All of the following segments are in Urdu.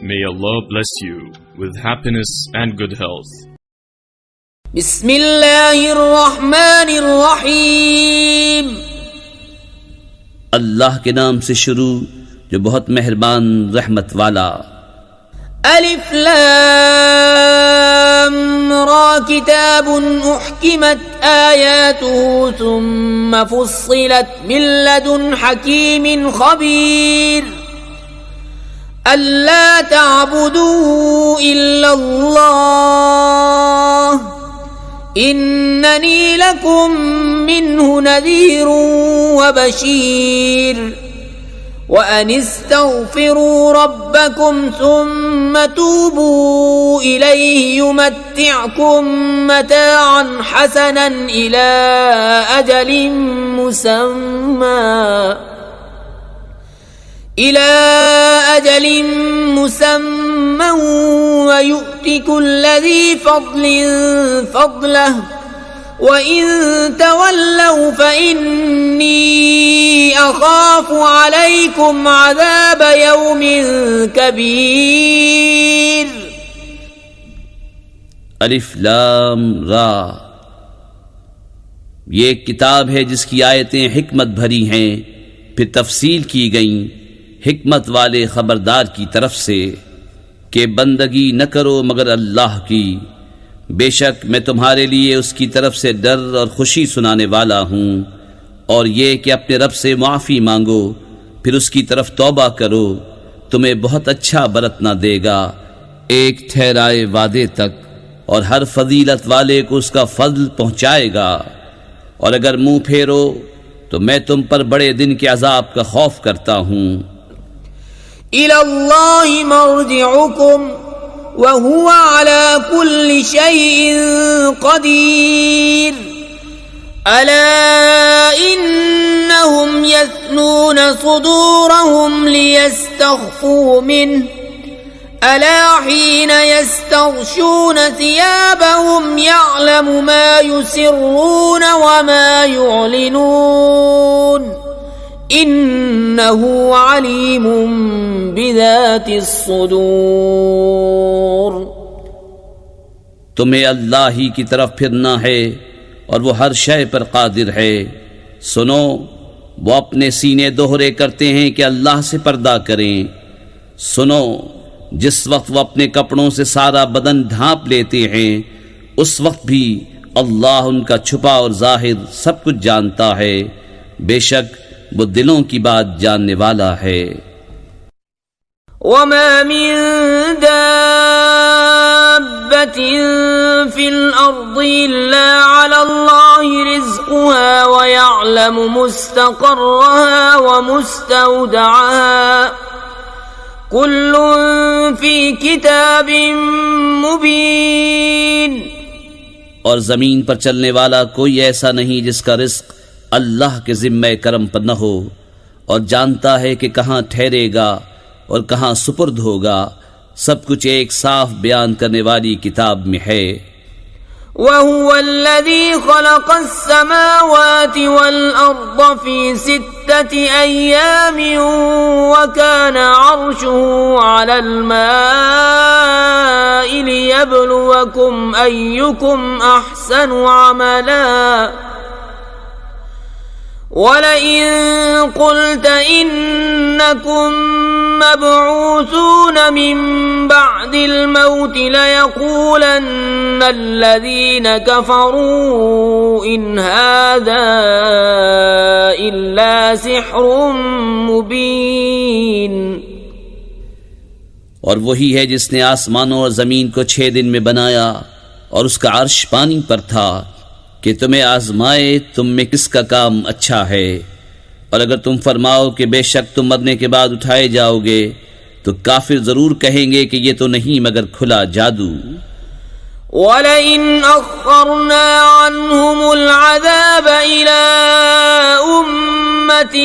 May Allah bless you with happiness and good health. بسم اللہ الرحمن الرحیم. اللہ کے نام سے شروع جو بہت مہربان رحمت والا. الف لام را کتاب احکمت آیاته ثم فصلت من لدن حکیم خبیر. ألا تعبدوا إلا الله إنني لكم منه نذير وبشير وأن استغفروا ربكم ثم توبوا إليه يمتعكم متاعا حسنا إلى أجل مسمى ويؤت كل ذي فضل فضله وإن تولوا فإني أخاف عليكم عذاب يوم كبير. الف لام را، یہ ایک کتاب ہے جس کی آیتیں حکمت بھری ہیں، پھر تفصیل کی گئیں حکمت والے خبردار کی طرف سے کہ بندگی نہ کرو مگر اللہ کی. بے شک میں تمہارے لیے اس کی طرف سے ڈر اور خوشی سنانے والا ہوں، اور یہ کہ اپنے رب سے معافی مانگو پھر اس کی طرف توبہ کرو، تمہیں بہت اچھا برتنا دے گا ایک ٹھہرائے وعدے تک، اور ہر فضیلت والے کو اس کا فضل پہنچائے گا. اور اگر منہ پھیرو تو میں تم پر بڑے دن کے عذاب کا خوف کرتا ہوں. إلى الله مرجعكم وهو على كل شيء قدير. ألا إنهم يثنون صدورهم ليستخفوا منه ألا حين يستغشون ثيابهم يعلم ما يسرون وما يعلنون إنه عليم بذات الصدور. تمہیں اللہ ہی کی طرف پھرنا ہے اور وہ ہر شے پر قادر ہے. سنو، وہ اپنے سینے دوہرے کرتے ہیں کہ اللہ سے پردہ کریں. سنو، جس وقت وہ اپنے کپڑوں سے سارا بدن ڈھانپ لیتے ہیں اس وقت بھی اللہ ان کا چھپا اور ظاہر سب کچھ جانتا ہے. بے شک وہ دلوں کی بات جاننے والا ہے. وما من دابة في الأرض إلا على الله رزقها ويعلم مستقرها ومستودعها كل في كتاب مبين. اور زمین پر چلنے والا کوئی ایسا نہیں جس کا رزق اللہ کے ذمہ کرم پر نہ ہو، اور جانتا ہے کہ کہاں ٹھہرے گا اور کہاں سپرد ہوگا، سب کچھ ایک صاف بیان کرنے والی کتاب میں ہے. وَهُوَ الَّذِي خَلَقَ السَّمَاوَاتِ وَالْأَرْضَ فِي 6 أَيَّامٍ وَكَانَ عَرْشُهُ عَلَى الْمَاءِ لِيَبْلُوَكُمْ أَيُّكُمْ أَحْسَنُ عَمَلًا. وَلَئِن قُلْتَ إِنَّكُمْ مَبْعُوثُونَ مِنْ بَعْدِ الْمَوْتِ لَيَقُولَنَّ الَّذِينَ كَفَرُوا إِنْ هَذَا إِلَّا سِحْرٌ مُبِينٌ. اور وہی ہے جس نے آسمانوں اور زمین کو 6 دن میں بنایا اور اس کا عرش پانی پر تھا کہ تمہیں آزمائے تم میں کس کا کام اچھا ہے. اور اگر تم فرماؤ کہ بے شک تم مرنے کے بعد اٹھائے جاؤ گے تو کافر ضرور کہیں گے کہ یہ تو نہیں مگر کھلا جادو. وَلَئِنْ أَخَّرْنَا عَنْهُمُ الْعَذَابَ إِلَىٰ أُمَّةٍ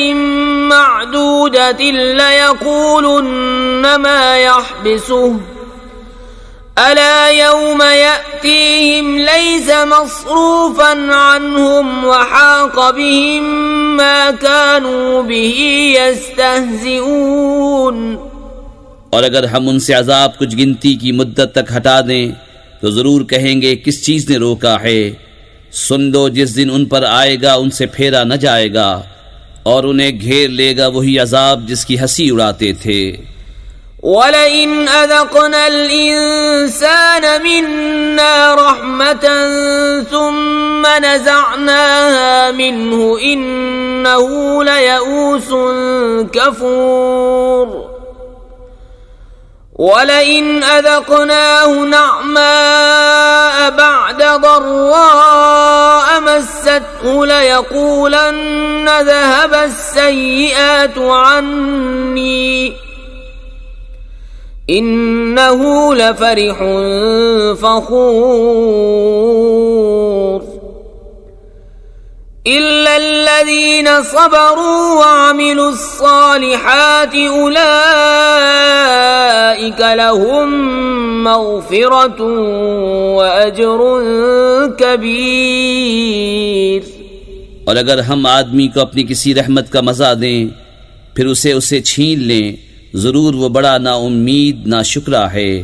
مَّعْدُودَةٍ لَيَقُولُنَّ مَا يَحْبِسُهُ ألا يوم يأتيهم ليس مصروفا عنهم وحاق بهم ما كانوا به يستهزئون. اور اگر ہم ان سے عذاب کچھ گنتی کی مدت تک ہٹا دیں تو ضرور کہیں گے کس چیز نے روکا ہے۔ سن لو جس دن ان پر آئے گا ان سے پھیرا نہ جائے گا اور انہیں گھیر لے گا وہی عذاب جس کی ہنسی اڑاتے تھے۔ وَلَئِنْ أَذَقْنَا الْإِنسَانَ مِنَّا رَحْمَةً ثُمَّ نَزَعْنَاهَا مِنْهُ إِنَّهُ لَيَئُوسٌ كَفُورٌ وَلَئِنْ أَذَقْنَاهُ نَعْمَاءَ بَعْدَ ضَرَّاءَ مَسَّتْهُ لَيَقُولَنَّ ذَهَبَ السَّيِّئَاتُ عَنِّي إِنَّهُ لَفَرِحٌ فَخُورٌ إِلَّا الَّذِينَ صَبَرُوا وَعَمِلُوا الصَّالِحَاتِ أُولَئِكَ لَهُم مَّغْفِرَةٌ وَأَجْرٌ كَبِيرٌ۔ اور اگر ہم آدمی کو اپنی کسی رحمت کا مزہ دیں پھر اسے چھین لیں ضرور وہ بڑا نا امید نا شکرا ہے۔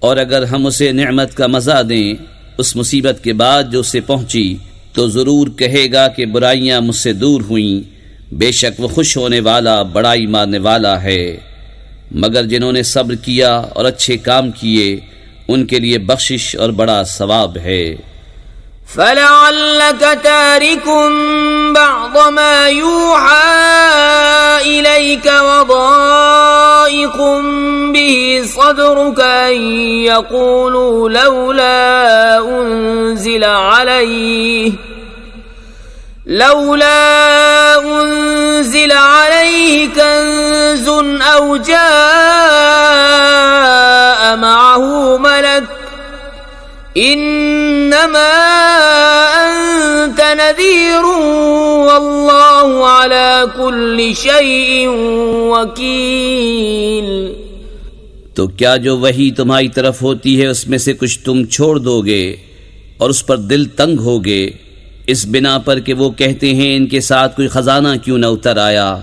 اور اگر ہم اسے نعمت کا مزہ دیں اس مصیبت کے بعد جو اسے پہنچی تو ضرور کہے گا کہ برائیاں مجھ سے دور ہوئیں، بے شک وہ خوش ہونے والا بڑائی ماننے والا ہے۔ مگر جنہوں نے صبر کیا اور اچھے کام کیے ان کے لیے بخشش اور بڑا ثواب ہے۔ فَلَعَلَّكَ تَارِكٌ بَعْضَ مَا يُوحَى إِلَيْكَ وَضَائِقٌ بِهِ صَدْرُكَ أَن يَقُولُوا لَوْلَا أُنزِلَ عَلَيْهِ كَنزٌ أَوْ جَاءَ مَعَهُ مَلَكٌ إِنَّمَا أَنتَ نَذِيرٌ وَاللَّهُ عَلَى كُلِّ شَيْءٍ وَكِيلٌ۔ تو کیا جو وحی تمہاری طرف ہوتی ہے اس میں سے کچھ تم چھوڑ دو گے اور اس پر دل تنگ ہوگے اس بنا پر کہ وہ کہتے ہیں ان کے ساتھ کوئی خزانہ کیوں نہ اتر آیا،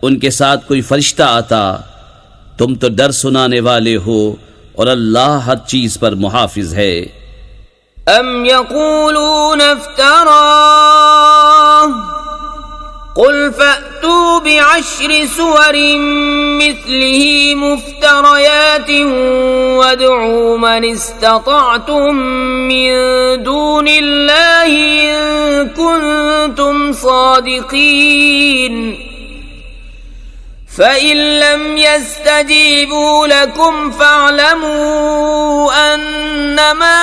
ان کے ساتھ کوئی فرشتہ آتا؟ تم تو ڈر سنانے والے ہو اور اللہ ہر چیز پر محافظ ہے۔ ام یقولون افتراه قل فأتوا بعشر سور مثله مفتريات وادعوا من استطعتم من دون الله إن كنتم صادقين فَإِن لَّمْ يَسْتَجِيبُوا لَكُمْ فَاعْلَمُوا أَنَّمَا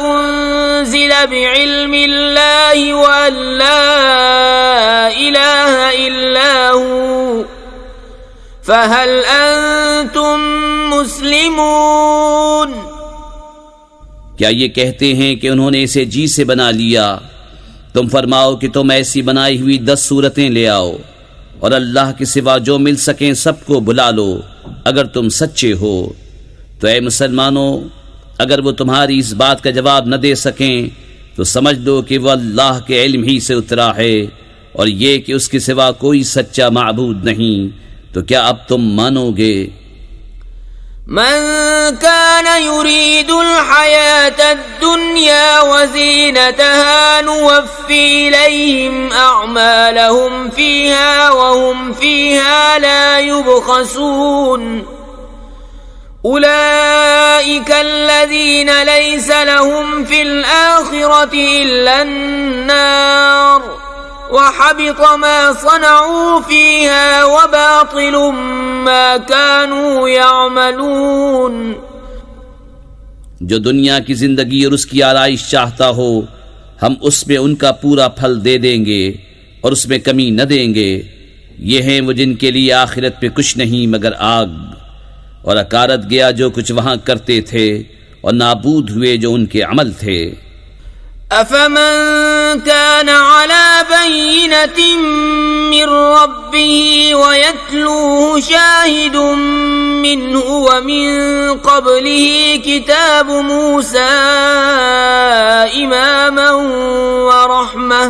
أُنزِلَ بِعِلْمِ اللَّهِ وَأَن لَّا إِلَٰهَ إِلَّا هُوَ فَهَلْ أَنتُم مُّسْلِمُونَ؟ کیا یہ کہتے ہیں کہ انہوں نے اسے جی سے بنا لیا؟ تم فرماؤ کہ تم ایسی بنائی ہوئی 10 صورتیں لے آؤ اور اللہ کے سوا جو مل سکیں سب کو بلا لو اگر تم سچے ہو۔ تو اے مسلمانوں اگر وہ تمہاری اس بات کا جواب نہ دے سکیں تو سمجھ لو کہ وہ اللہ کے علم ہی سے اترا ہے اور یہ کہ اس کے سوا کوئی سچا معبود نہیں، تو کیا اب تم مانو گے؟ من كان يريد الحياة الدنيا وزينتها نوفي إليهم أعمالهم فيها وهم فيها لا يبخسون أولئك الذين ليس لهم في الآخرة إلا النار وحبط ما صنعوا فيها وباطل ما كانوا يعملون۔ جو دنیا کی زندگی اور اس کی آرائش چاہتا ہو ہم اس میں ان کا پورا پھل دے دیں گے اور اس میں کمی نہ دیں گے، یہ ہیں وہ جن کے لیے آخرت پہ کچھ نہیں مگر آگ، اور اکارت گیا جو کچھ وہاں کرتے تھے اور نابود ہوئے جو ان کے عمل تھے۔ أفمن كان على بينة من ربه ويتلوه شاهد منه ومن قبله كتاب موسى إماما ورحمة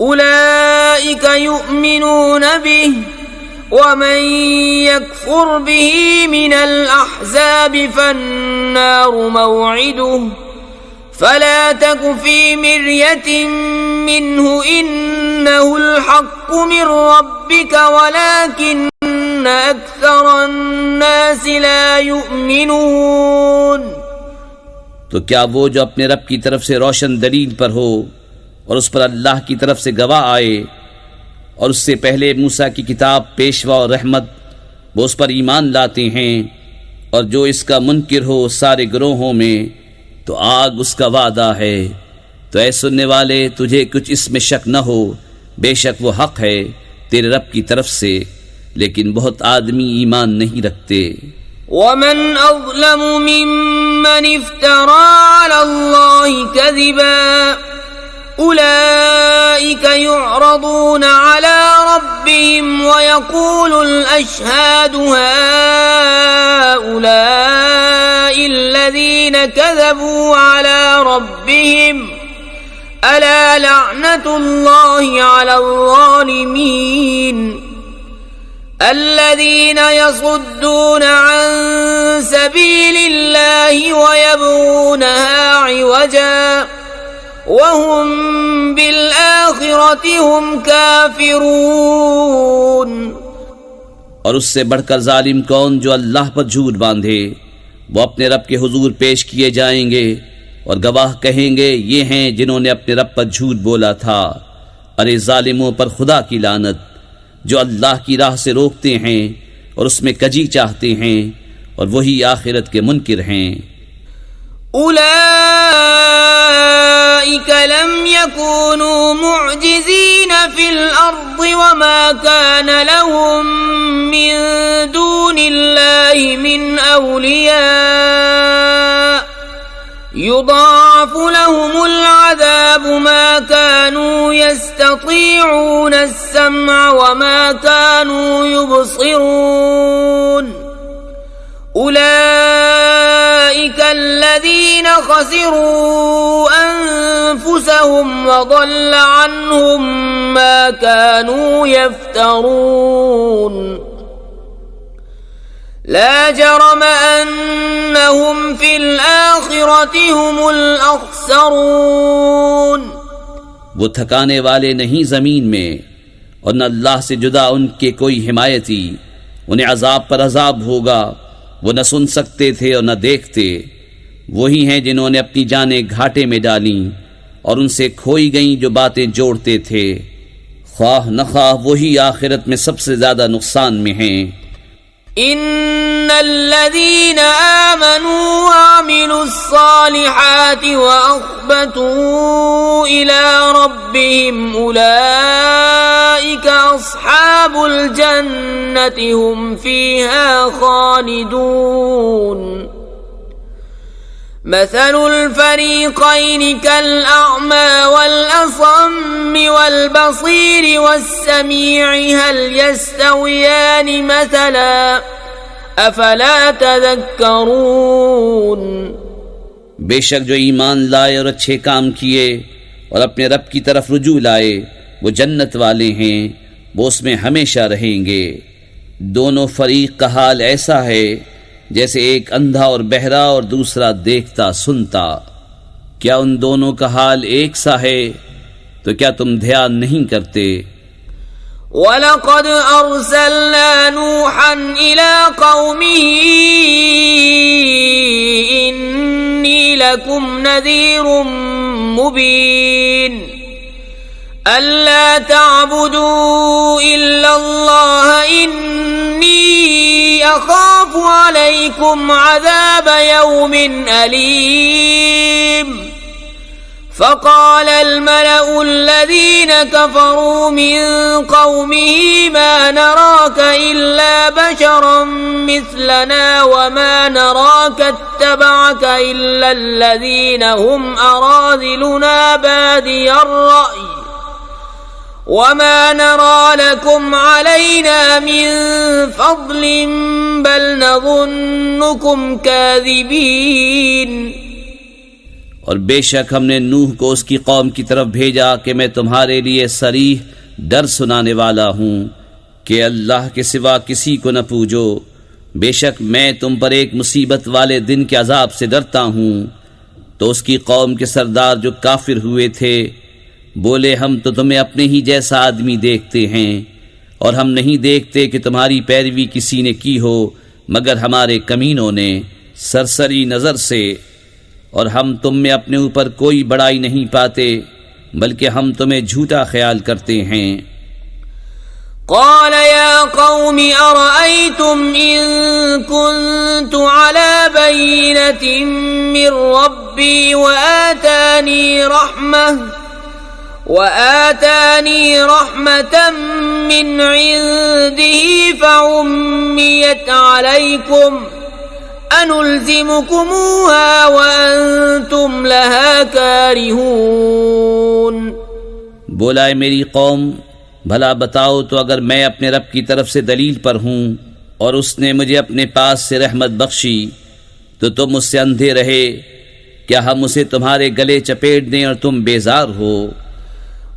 أولئك يؤمنون به ومن يكفر به من الأحزاب فالنار موعده فلا تك في مرية منه إنه الحق من ربك ولكن أكثر الناس لا يؤمنون۔ تو کیا وہ جو اپنے رب کی طرف سے روشن دلیل پر ہو اور اس پر اللہ کی طرف سے گواہ آئے اور اس سے پہلے موسیٰ کی کتاب پیشوا اور رحمت، وہ اس پر ایمان لاتے ہیں، اور جو اس کا منکر ہو سارے گروہوں میں تو آگ اس کا وعدہ ہے۔ تو اے سننے والے، تجھے کچھ اس میں شک نہ ہو، بے شک وہ حق ہے تیرے رب کی طرف سے، لیکن بہت آدمی ایمان نہیں رکھتے۔ ومن أظلم ممن افترى على الله كذبا أولئك يعرضون على ربهم ويقول الأشهاد هؤلاء الذين كذبوا على ربهم ألا لعنة الله على الظالمين الذين يصدون عن سبيل الله ويبغونها عوجا وهم بالآخرة هم كافرون۔ اور اس سے بڑھ کر ظالم کون جو اللہ پر جھوٹ باندھے، وہ اپنے رب کے حضور پیش کیے جائیں گے اور گواہ کہیں گے یہ ہیں جنہوں نے اپنے رب پر جھوٹ بولا تھا۔ ارے ظالموں پر خدا کی لعنت جو اللہ کی راہ سے روکتے ہیں اور اس میں کجی چاہتے ہیں، اور وہی آخرت کے منکر ہیں۔ أولئك لم يكونوا معجزين في الأرض وما كان لهم من دون الله من أولياء يضاعف لهم العذاب ما كانوا يستطيعون السمع وما كانوا يبصرون أولئك الذين خسروا أنفسهم وضل عنهم ما كانوا يفترون لا جرم أنهم في الآخرة هم الأخسرون۔ وہ تھکانے والے نہیں زمین میں، اور نہ اللہ سے جدا ان کے کوئی حمایتی، انہیں عذاب پر عذاب ہوگا، وہ نہ سن سکتے تھے اور نہ دیکھتے۔ وہی ہیں جنہوں نے اپنی جانیں گھاٹے میں ڈالیں اور ان سے کھوئی گئیں جو باتیں جوڑتے تھے، خواہ نہ خواہ وہی آخرت میں سب سے زیادہ نقصان میں ہیں۔ ان الذين آمنوا وعملوا الصالحات واخبتوا الى ربهم اولئك اصحاب الجنة هم فيها خالدون۔ مثل الفريقين كالأعمى والأصم والبصير والسميع هل يستويان مثلا أفلا تذكرون۔ بے شک جو ایمان لائے اور اچھے کام کیے اور اپنے رب کی طرف رجوع لائے وہ جنت والے ہیں، وہ اس میں ہمیشہ رہیں گے۔ دونوں فریق کا حال ایسا ہے جیسے ایک اندھا اور بہرا اور دوسرا دیکھتا سنتا، کیا ان دونوں کا حال ایک سا ہے؟ تو کیا تم دھیان نہیں کرتے؟ وَلَقَدْ أَرْسَلْنَا نُوحًا إِلَىٰ قَوْمِهِ إِنِّي لَكُمْ نَذِيرٌ مُّبِينٌ أَلَّا تَعْبُدُوا إِلَّا اللَّهَ إِنِّي أَخَافُ عَلَيْكُمْ عَذَابَ يَوْمٍ أَلِيمٍ فقال الملأ الذين كفروا من قومه ما نراك إلا بشرا مثلنا وما نراك اتبعك إلا الذين هم أراذلنا بادي الرأي وما نرى لكم علينا من فضل بل نظنكم كاذبين۔ اور بے شک ہم نے نوح کو اس کی قوم کی طرف بھیجا کہ میں تمہارے لیے صریح ڈر سنانے والا ہوں، کہ اللہ کے سوا کسی کو نہ پوجو، بے شک میں تم پر ایک مصیبت والے دن کے عذاب سے ڈرتا ہوں۔ تو اس کی قوم کے سردار جو کافر ہوئے تھے بولے ہم تو تمہیں اپنے ہی جیسا آدمی دیکھتے ہیں، اور ہم نہیں دیکھتے کہ تمہاری پیروی کسی نے کی ہو مگر ہمارے کمینوں نے سرسری نظر سے، اور ہم تم میں اپنے اوپر کوئی بڑائی نہیں پاتے بلکہ ہم تمہیں جھوٹا خیال کرتے ہیں۔ قال يا قوم أرأيتم إن كنت على بينة من ربي وآتاني رحمة من عنده فعميت عليكم أنلزمكموها وأنتم لها كارهون۔ بولا اے میری قوم، بھلا بتاؤ تو اگر میں اپنے رب کی طرف سے دلیل پر ہوں اور اس نے مجھے اپنے پاس سے رحمت بخشی تو تم اس سے اندھے رہے، کیا ہم اسے تمہارے گلے چپیٹ دیں اور تم بیزار ہو؟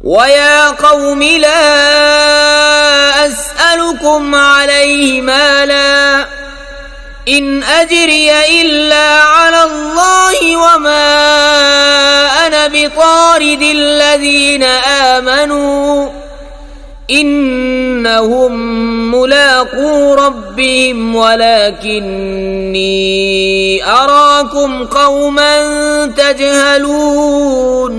وَيَا قَوْمِ لَا أَسْأَلُكُمْ عَلَيْهِ مَالًا إِنْ أَجْرِيَ إِلَّا عَلَى اللَّهِ وَمَا أَنَا بِطَارِدِ الَّذِينَ آمَنُوا إِنَّهُمْ مُلَاقُو رَبِّهِمْ وَلَكِنِّي أَرَاكُمْ قَوْمًا تَجْهَلُونَ۔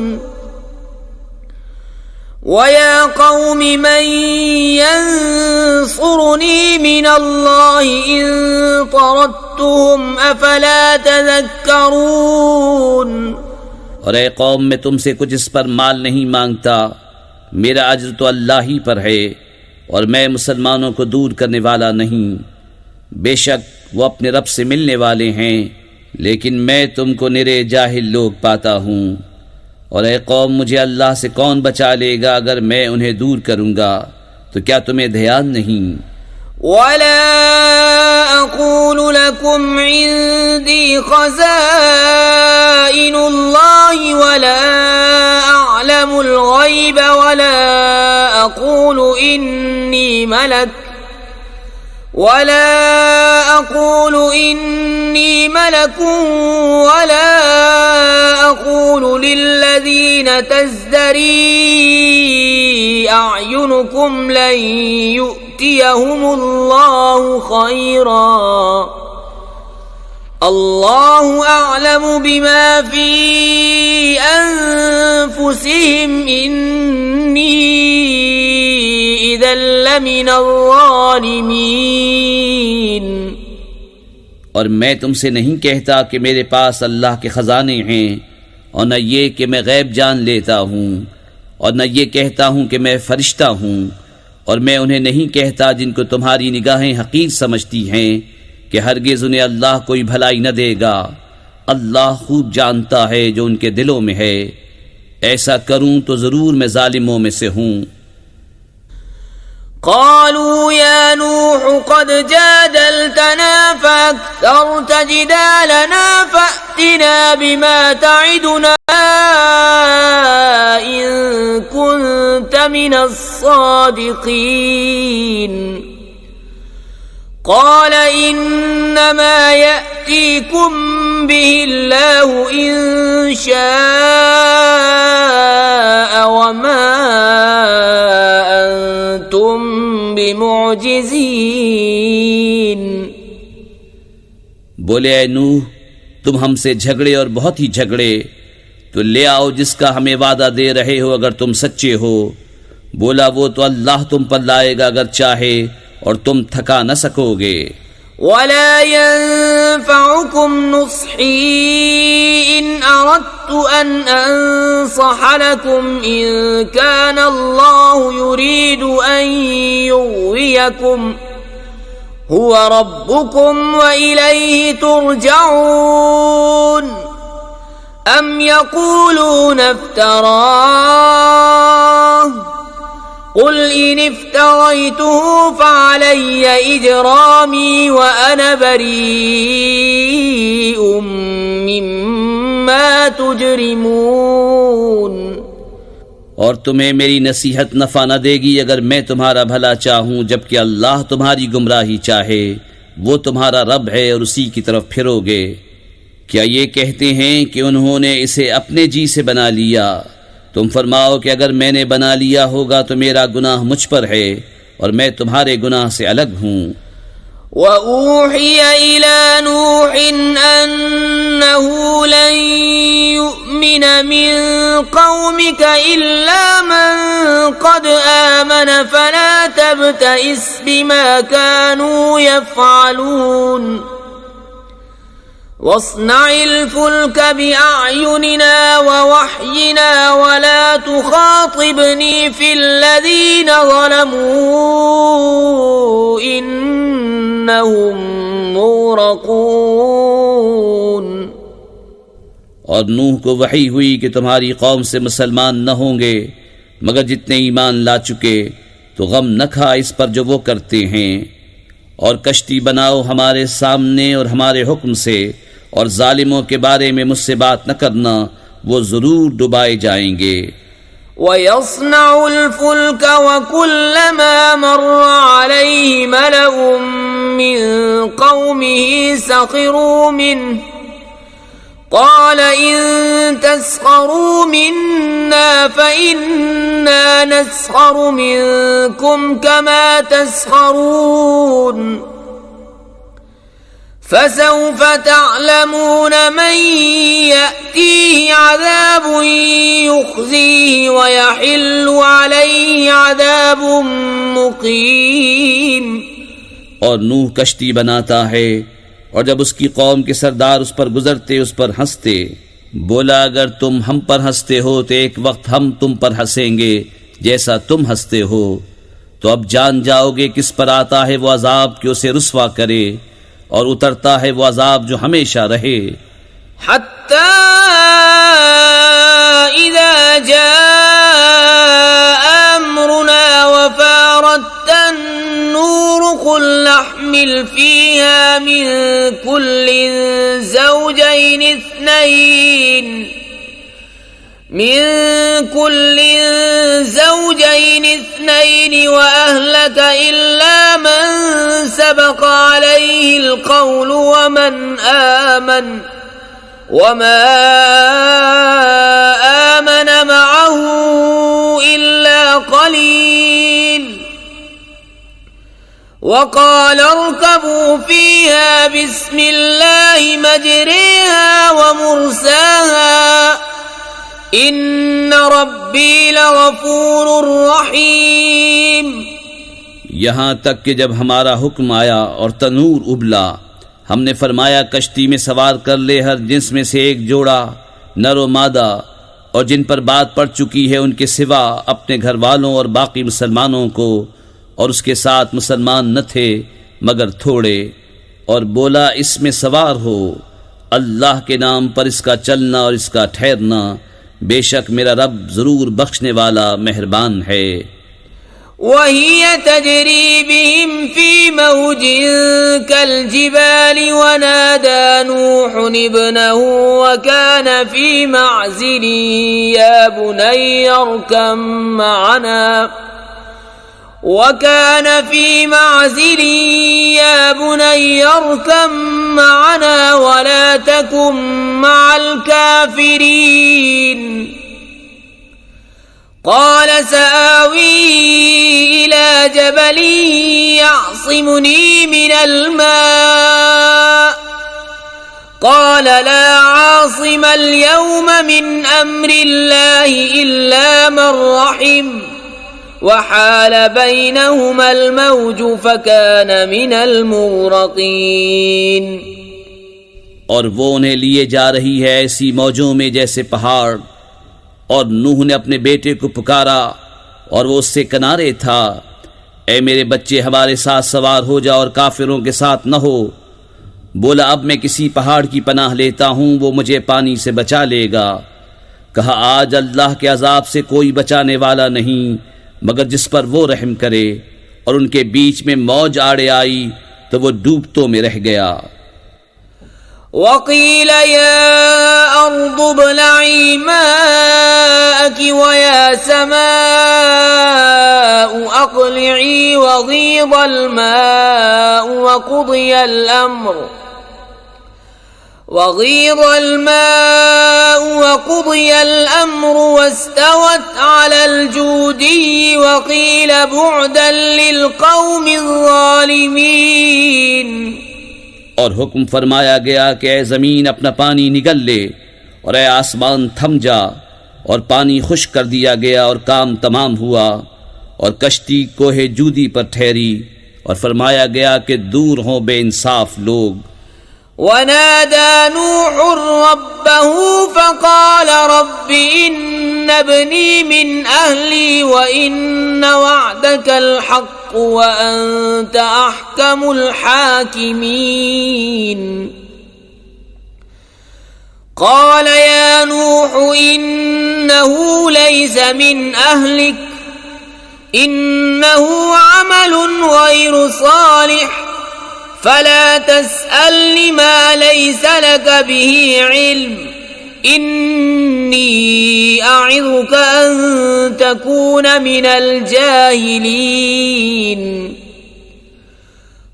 وَيَا قَوْمِ مَنْ يَنْصُرُنِي مِنَ اللَّهِ إِنْ طَرَدتُّهُمْ أَفَلَا تَذَكَّرُونَ۔ اور اے قوم، میں تم سے کچھ اس پر مال نہیں مانگتا، میرا اجر تو اللہ ہی پر ہے، اور میں مسلمانوں کو دور کرنے والا نہیں، بے شک وہ اپنے رب سے ملنے والے ہیں، لیکن میں تم کو نرے جاہل لوگ پاتا ہوں۔ اور اے قوم، مجھے اللہ سے کون بچا لے گا اگر میں انہیں دور کروں گا؟ تو کیا تمہیں دھیان نہیں؟ وَلَا أَقُولُ لَكُمْ عِندِي خَزَائِنُ اللَّهِ وَلَا أَعْلَمُ الْغَيْبَ وَلَا أَقُولُ إِنِّي مَلَكٌ وَلَا أَقُولُ لِلَّذِينَ تَزْدَرِي أَعْيُنُكُمْ لَن يُؤْتِيَهُمُ اللَّهُ خَيْرًا، اللَّهُ أَعْلَمُ بِمَا فِي أَنفُسِهِمْ إِنِّي إِذًا لَّمِنَ الظَّالِمِينَ۔ اور میں تم سے نہیں کہتا کہ میرے پاس اللہ کے خزانے ہیں، اور نہ یہ کہ میں غیب جان لیتا ہوں، اور نہ یہ کہتا ہوں کہ میں فرشتہ ہوں، اور میں انہیں نہیں کہتا جن کو تمہاری نگاہیں حقیر سمجھتی ہیں کہ ہرگز انہیں اللہ کوئی بھلائی نہ دے گا۔ اللہ خوب جانتا ہے جو ان کے دلوں میں ہے، ایسا کروں تو ضرور میں ظالموں میں سے ہوں۔ قالوا يا نوح قد جادلتنا فأكثرت جدالنا فأتنا بما تعدنا إن كنت من الصادقين قال إنما يأتيكم به الله إن شاء وما أنتم بمعجزين۔ بولے اے نوح، تم ہم سے جھگڑے اور بہت ہی جھگڑے، تو لے آؤ جس کا ہمیں وعدہ دے رہے ہو اگر تم سچے ہو۔ بولا وہ تو اللہ تم پر لائے گا اگر چاہے، اور تم تھکا نہ سکو گے۔ وَلَا يَنفَعُكُمْ نُصْحِي إِنْ أَرَدْتُ أَنْ أَنصَحَ لَكُمْ إِنْ كَانَ اللَّهُ يُرِيدُ أَنْ يُغْوِيَكُمْ هُوَ رَبُّكُمْ وَإِلَيْهِ تُرْجَعُونَ أَمْ يَقُولُونَ افْتَرَاهُ قُلْ إِنِ افْتَرَيْتُهُ فَعَلَيَّ إِجْرَامِي وَأَنَا بَرِيءٌ مِّمَّا تُجْرِمُونَ۔ اور تمہیں میری نصیحت نفع نہ دے گی اگر میں تمہارا بھلا چاہوں، جبکہ اللہ تمہاری گمراہی چاہے۔ وہ تمہارا رب ہے اور اسی کی طرف پھرو گے۔ کیا یہ کہتے ہیں کہ انہوں نے اسے اپنے جی سے بنا لیا؟ تم فرماؤ کہ اگر میں نے بنا لیا ہوگا تو میرا گناہ مجھ پر ہے اور میں تمہارے گناہ سے الگ ہوں۔ وَأُوحِيَ إِلَى نُوحٍ أَنَّهُ لَن يُؤْمِنَ مِن قَوْمِكَ إِلَّا مَن قَدْ آمَنَ فَلَا تَبْتَئِسْ بِمَا كَانُوا يَفْعَلُونَ وَاصْنَعِ الْفُلْكَ بِأَعْيُنِنَا وَوَحْيِنَا وَلَا تُخَاطِبْنِي فِي الَّذِينَ ظَلَمُوا إِنَّهُمْ مُغْرَقُونَ۔ اور نوح کو وحی ہوئی کہ تمہاری قوم سے مسلمان نہ ہوں گے مگر جتنے ایمان لا چکے، تو غم نہ کھا اس پر جو وہ کرتے ہیں، اور کشتی بناؤ ہمارے سامنے اور ہمارے حکم سے، اور ظالموں کے بارے میں مجھ سے بات نہ کرنا، وہ ضرور ڈبائے جائیں گے۔ وَيَصْنَعُ الْفُلْكَ وَكُلَّمَا مَرَّ عَلَيْهِ مَلَأٌ مِّن قَوْمِهِ سَخِرُوا مِنْهُ قَالَ إِن تَسْخَرُوا مِنَّا فَإِنَّا نَسْخَرُ مِنكُمْ كَمَا تَسْخَرُونَ فَسَوْفَ تَعْلَمُونَ مَن يَأْتِيهِ عَذَابٌ يُخْزِيهِ وَيَحِلُّ عَلَيْهِ عَذَابٌ مُقِيمٌ۔ اور نوح کشتی بناتا ہے، اور جب اس کی قوم کے سردار اس پر گزرتے اس پر ہنستے، بولا اگر تم ہم پر ہنستے ہو تو ایک وقت ہم تم پر ہنسیں گے جیسا تم ہنستے ہو، تو اب جان جاؤ گے کس پر آتا ہے وہ عذاب کہ اسے رسوا کرے، اور اترتا ہے وہ عذاب جو ہمیشہ رہے۔ حَتَّى إِذَا جَاءَ أَمْرُنَا وَفَارَتِ النُّورُ قُلْ نَحْمِلُ فِيهَا مِن كُلٍّ زَوْجَيْنِ اثْنَيْنِ وَأَهْلَكَ إِلَّا مَن سَبَقَ عَلَيْهِ الْقَوْلُ وَمَا آمَنَ مَعَهُ إِلَّا قَلِيلٌ وَقَالَ ارْكَبُوا فِيهَا بِسْمِ اللَّهِ مَجْرَاهَا وَمُرْسَاهَا إِنَّ رَبِّي لَغَفُورٌ رَّحِيمٌ۔ یہاں تک کہ جب ہمارا حکم آیا اور تنور ابلا، ہم نے فرمایا کشتی میں سوار کر لے ہر جنس میں سے ایک جوڑا، نر و مادہ، اور جن پر بات پڑ چکی ہے ان کے سوا اپنے گھر والوں اور باقی مسلمانوں کو، اور اس کے ساتھ مسلمان نہ تھے مگر تھوڑے، اور بولا اس میں سوار ہو، اللہ کے نام پر اس کا چلنا اور اس کا ٹھہرنا، بے شک میرا رب ضرور بخشنے والا مہربان ہے۔ وَهِيَ تَجْرِي بِهِمْ فِي مَوْجٍ كَالْجِبَالِ وَنَادَى نُوحٌ ابْنَهُ وَكَانَ فِي مَعْزِلٍ يَا بُنَيَّ ارْكَب مَّعَنَا وَلَا تَكُن مَّعَ الْكَافِرِينَ قال سآوي إلى جبل يعصمني من الماء قال لا عاصم اليوم من أمر الله إلا من رحم وحال بينهما الموج فكان من المغرقين۔ اور وہ انہیں لیے جا رہی ہے ایسی موجوں میں جیسے پہاڑ، اور نوح نے اپنے بیٹے کو پکارا اور وہ اس سے کنارے تھا، اے میرے بچے ہمارے ساتھ سوار ہو جا اور کافروں کے ساتھ نہ ہو۔ بولا اب میں کسی پہاڑ کی پناہ لیتا ہوں، وہ مجھے پانی سے بچا لے گا۔ کہا آج اللہ کے عذاب سے کوئی بچانے والا نہیں مگر جس پر وہ رحم کرے، اور ان کے بیچ میں موج آڑے آئی تو وہ ڈوبتوں میں رہ گیا۔ وقيل يا أرض ابلعي ماءك ويا سماء أقلعي وغيض الماء وقضي الأمر واستوت على الجودي وقيل بعدا للقوم الظالمين. اور حکم فرمایا گیا کہ اے زمین اپنا پانی نگل لے، اور اے آسمان تھم جا، اور پانی خشک کر دیا گیا اور کام تمام ہوا، اور کشتی کوہ جودی پر ٹھہری، اور فرمایا گیا کہ دور ہوں بے انصاف لوگ. ونادى نوح ربه فقال رب إن ابني من أهلي وإن وعدك الحق وأنت أحكم الحاكمين. قال يا نوح إنه ليس من أهلك إنه عمل غير صالح فلا تسألني ما ليس لك به علم إني أعظك أن تكون من الجاهلين.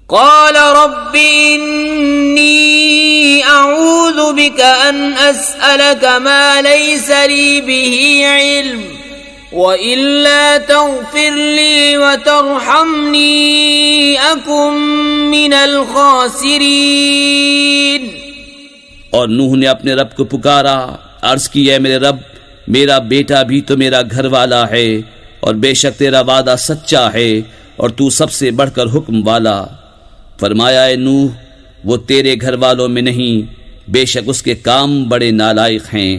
قال رب إني أعوذ بك أن أسألك ما ليس لي به علم وَإِلَّا تَغْفِرْ لِي وَتَرْحَمْنِي أَكُنْ مِنَ الْخَاسِرِينَ. اور نوح نے اپنے رب کو پکارا، عرض کی اے میرے رب، میرا بیٹا بھی تو میرا گھر والا ہے، اور بے شک تیرا وعدہ سچا ہے اور تو سب سے بڑھ کر حکم والا. فرمایا اے نوح، وہ تیرے گھر والوں میں نہیں، بے شک اس کے کام بڑے نالائق ہیں.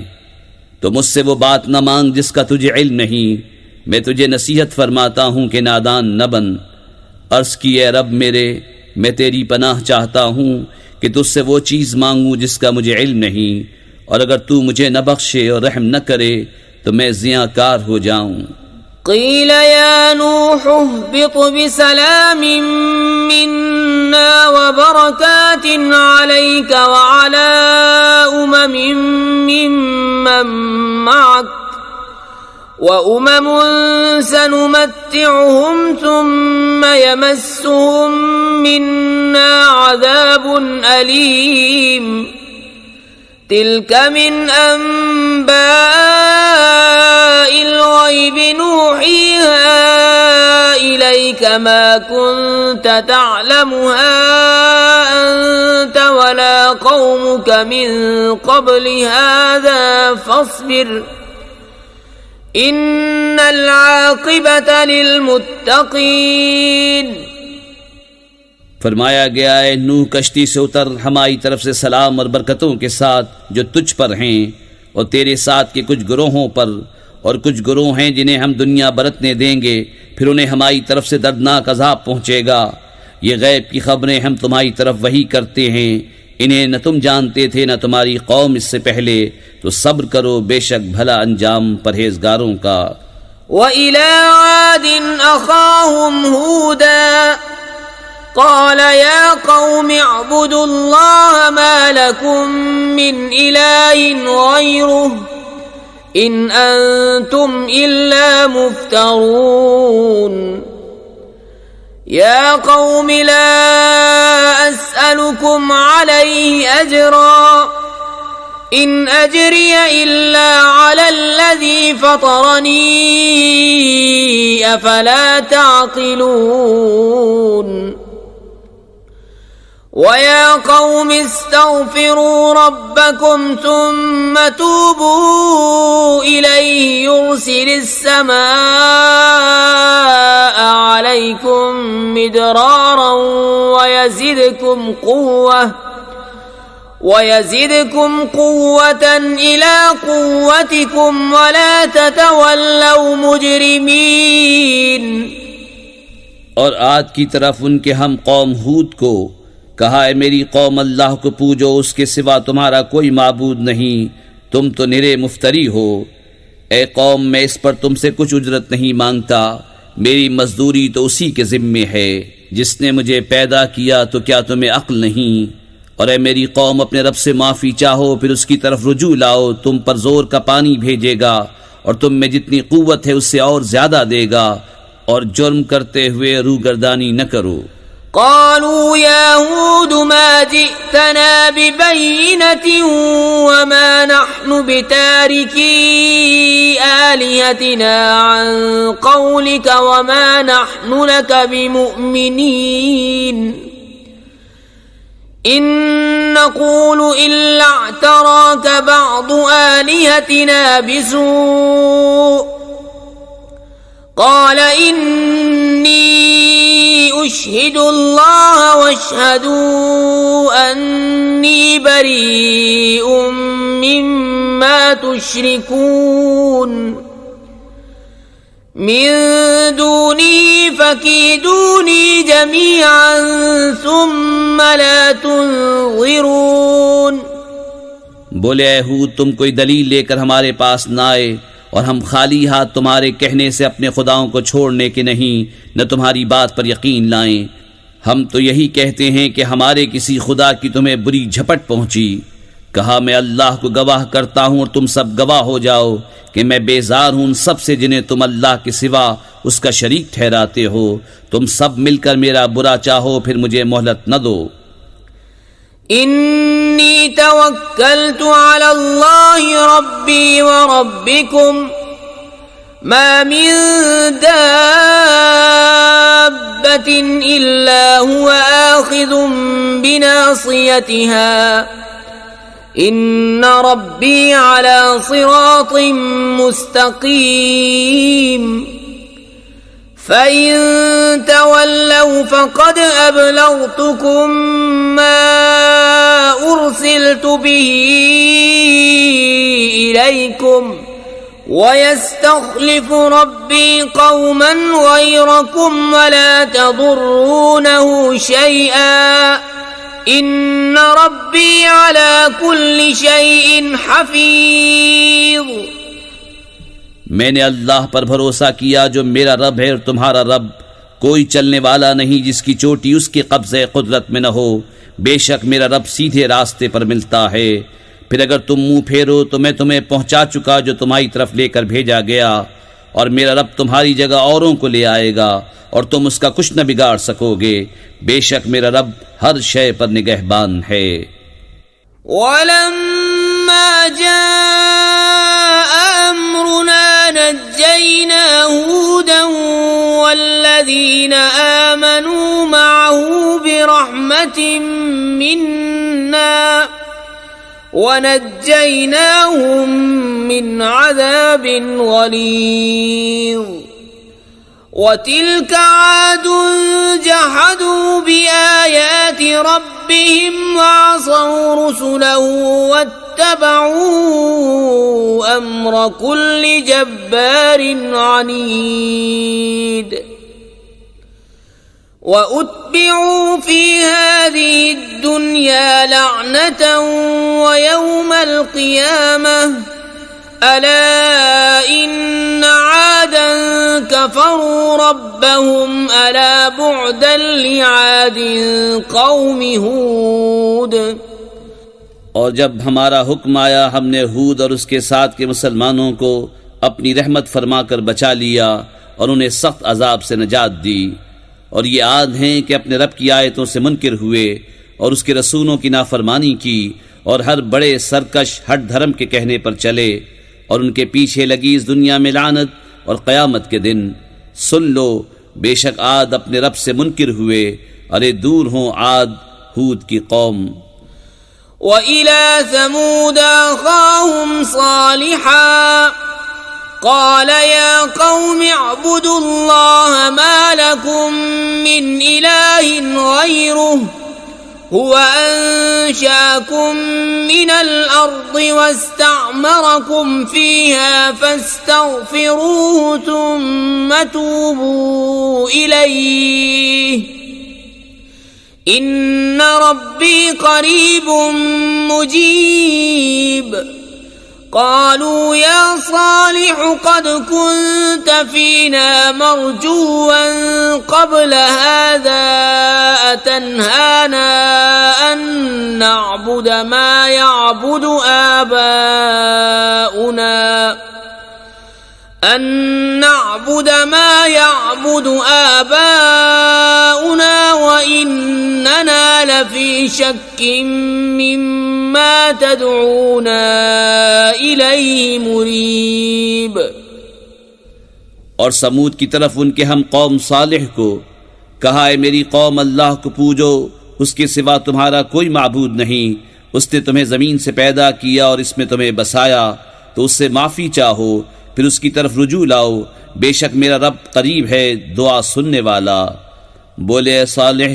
تو مجھ سے وہ بات نہ مانگ جس کا تجھے علم نہیں، میں تجھے نصیحت فرماتا ہوں کہ نادان نہ بن. عرض کی اے رب میرے، میں تیری پناہ چاہتا ہوں کہ تجھ سے وہ چیز مانگوں جس کا مجھے علم نہیں، اور اگر تو مجھے نہ بخشے اور رحم نہ کرے تو میں زیاں کار ہو جاؤں. قیل یا نوح اهبط بسلام منا وبرکات علیک وعلی ممن معك وأمم سنمتعهم ثم يمسهم منا عذاب أليم. تلك من أنباء الغيب نوحيها إليك ما كنت تعلمها أنت ولا قومك من قبل هذا فاصبر إن العاقبة للمتقين. فرمایا گیا اے نوح کشتی سے اتر، ہماری طرف سے سلام اور برکتوں کے ساتھ جو تجھ پر ہیں اور تیرے ساتھ کے کچھ گروہوں پر، اور کچھ گروہ ہیں جنہیں ہم دنیا برتنے دیں گے، پھر انہیں ہماری طرف سے دردناک عذاب پہنچے گا. یہ غیب کی خبریں ہم تمہاری طرف وحی کرتے ہیں، انہیں نہ تم جانتے تھے نہ تمہاری قوم اس سے پہلے، تو صبر کرو، بے شک بھلا انجام پرہیزگاروں کا. وَإِلَىٰ عَادٍ أَخَاهُمْ هُودًا قال يا قوم اعبدوا الله ما لكم من إله غيره إن أنتم إلا مفترون. يا قوم لا أسألكم عليه أجرا إن أجري إلا على الذي فطرني أفلا تعقلون. وَيَا قَوْمِ اسْتَغْفِرُوا رَبَّكُمْ ثُمَّ تُوبُوا إِلَيْهِ يُرْسِلِ السَّمَاءَ عَلَيْكُمْ مِدْرَارًا وَيَزِدْكُمْ قُوَّةً إِلَى قُوَّتِكُمْ وَلَا تَتَوَلَّوْا مُجْرِمِينَ. اور عاد کی طرف ان کے ہم قوم ہود کو کہا اے میری قوم اللہ کو پوجو، اس کے سوا تمہارا کوئی معبود نہیں، تم تو نرے مفتری ہو. اے قوم میں اس پر تم سے کچھ اجرت نہیں مانگتا، میری مزدوری تو اسی کے ذمے ہے جس نے مجھے پیدا کیا. تو کیا تمہیں عقل نہیں؟ اور اے میری قوم اپنے رب سے معافی چاہو پھر اس کی طرف رجوع لاؤ، تم پر زور کا پانی بھیجے گا اور تم میں جتنی قوت ہے اس سے اور زیادہ دے گا، اور جرم کرتے ہوئے روگردانی نہ کرو۔ قالوا يا هود ما جئتنا ببينة وما نحن بتاركي آلهتنا عن قولك وما نحن لك بمؤمنين إن نقول إلا اعتراك بعض آلهتنا بسوء قال إني أشهد الله واشهدوا أني بريء مما تشركون من دونه فكيدوني جميعا ثم لا تنظرون۔ بولے اے ہود تم کوئی دلیل لے کر ہمارے پاس نہ آئے، اور ہم خالی ہاتھ تمہارے کہنے سے اپنے خداؤں کو چھوڑنے کے نہیں، نہ تمہاری بات پر یقین لائیں۔ ہم تو یہی کہتے ہیں کہ ہمارے کسی خدا کی تمہیں بری جھپٹ پہنچی۔ کہا میں اللہ کو گواہ کرتا ہوں اور تم سب گواہ ہو جاؤ کہ میں بیزار ہوں ان سب سے جنہیں تم اللہ کے سوا اس کا شریک ٹھہراتے ہو۔ تم سب مل کر میرا برا چاہو پھر مجھے مہلت نہ دو۔ انی توکلت علی اللہ ربی وربکم ما من دابة الا هو آخذ بناصیتها ان ربی علی صراط مستقیم فَإِن تَوَلَّوْا فَقَدْ أَبْلَغْتُكُم مَّا أُرْسِلْتُ بِهِ إِلَيْكُمْ وَيَسْتَخْلِفُ رَبِّي قَوْمًا غَيْرَكُمْ وَلَا تَضُرُّونَهُ شَيْئًا إِنَّ رَبِّي عَلَى كُلِّ شَيْءٍ حَفِيظٌ۔ میں نے اللہ پر بھروسہ کیا جو میرا رب ہے اور تمہارا رب، کوئی چلنے والا نہیں جس کی چوٹی اس کے قبضے قدرت میں نہ ہو۔ بے شک میرا رب سیدھے راستے پر ملتا ہے۔ پھر اگر تم منہ پھیرو تو میں تمہیں پہنچا چکا جو تمہاری طرف لے کر بھیجا گیا، اور میرا رب تمہاری جگہ اوروں کو لے آئے گا اور تم اس کا کچھ نہ بگاڑ سکو گے۔ بے شک میرا رب ہر شے پر نگہبان ہے۔ وَلَمَّا جَاءَ أَمْرُنَا نَجَّيْنَا هُودًا وَالَّذِينَ آمَنُوا مَعَهُ بِرَحْمَةٍ مِنَّا وَنَجَّيْنَاهُمْ مِنْ عَذَابٍ غَلِيظٍ۔ وَتِلْكَ عَادٌ جَحَدُوا بِآيَاتِ رَبِّهِمْ وَعَصَوْا رُسُلَهُ وَاتَّبَعُوا أَمْرَ كُلِّ جَبَّارٍ عَنِيدٍ۔ وَأُتْبِعُوا فِي هَذِهِ الدُّنْيَا لَعْنَةً وَيَوْمَ الْقِيَامَةِ أَلَا إِنَّ عَادًا كَفَرُوا رَبَّهُمْ أَلَا بُعْدًا لِعَادٍ قَوْمِ هُودٍ۔ اور جب ہمارا حکم آیا ہم نے ہود اور اس کے ساتھ کے مسلمانوں کو اپنی رحمت فرما کر بچا لیا اور انہیں سخت عذاب سے نجات دی۔ اور یہ عاد ہیں کہ اپنے رب کی آیتوں سے منکر ہوئے اور اس کے رسولوں کی نافرمانی کی اور ہر بڑے سرکش ہٹ دھرم کے کہنے پر چلے، اور ان کے پیچھے لگی اس دنیا میں لعنت اور قیامت کے دن۔ سن لو بے شک عاد اپنے رب سے منکر ہوئے، ارے دور ہوں عاد ہود کی قوم۔ وَإِلَى ثَمُودَ أَخَاهُمْ صَالِحًا قَالَ يَا قَوْمِ اعْبُدُوا اللَّهَ مَا لَكُمْ مِنْ إِلَٰهٍ غَيْرُهُ هُوَ أَنشَأَكُم مِّنَ الْأَرْضِ وَاسْتَعْمَرَكُمْ فِيهَا فَاسْتَغْفِرُوهُ ثُمَّ تُوبُوا إِلَيْهِ إِنَّ رَبِّي قَرِيبٌ مُّجِيبٌ۔ قالوا يا صالح قد كنت فينا مرجوا قبل هذا أتنهانا أن نعبد ما يعبد آباؤنا وإننا لفي شك مما تدعونا إليه مريب۔ اور سمود کی طرف ان کے ہم قوم صالح کو کہا، اے میری قوم، اللہ کو پوجو، اس کے سوا تمہارا کوئی معبود نہیں، اس نے تمہیں زمین سے پیدا کیا اور اس میں تمہیں بسایا، تو اس سے معافی چاہو، پھر اس کی طرف رجوع لاؤ، بے شک میرا رب قریب ہے، دعا سننے والا۔ بولے، اے صالح،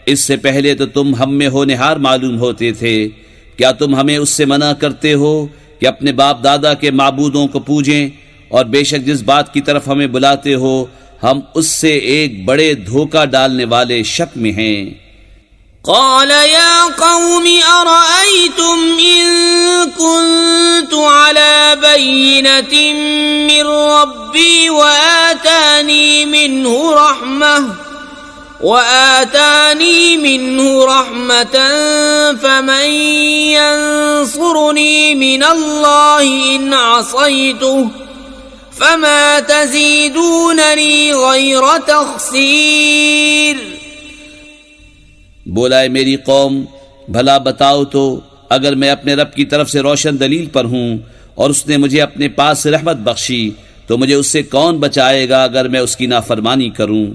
اس سے پہلے تو تم ہم میں ہونہار معلوم ہوتے تھے، کیا تم ہمیں اس سے منع کرتے ہو کہ اپنے باپ دادا کے معبودوں کو پوجیں؟ اور بے شک جس بات کی طرف ہمیں بلاتے ہو ہم اس سے ایک بڑے دھوکہ ڈالنے والے شک میں ہیں۔ قال يا قوم أرأيتم إن كنت على بينة من ربي وآتاني منه رحمة فمن ينصرني من الله إن عصيته فما تزيدونني غير تخسير۔ بولا، اے میری قوم، بھلا بتاؤ تو، اگر میں اپنے رب کی طرف سے روشن دلیل پر ہوں اور اس نے مجھے اپنے پاس سے رحمت بخشی، تو مجھے اس سے کون بچائے گا اگر میں اس کی نافرمانی کروں؟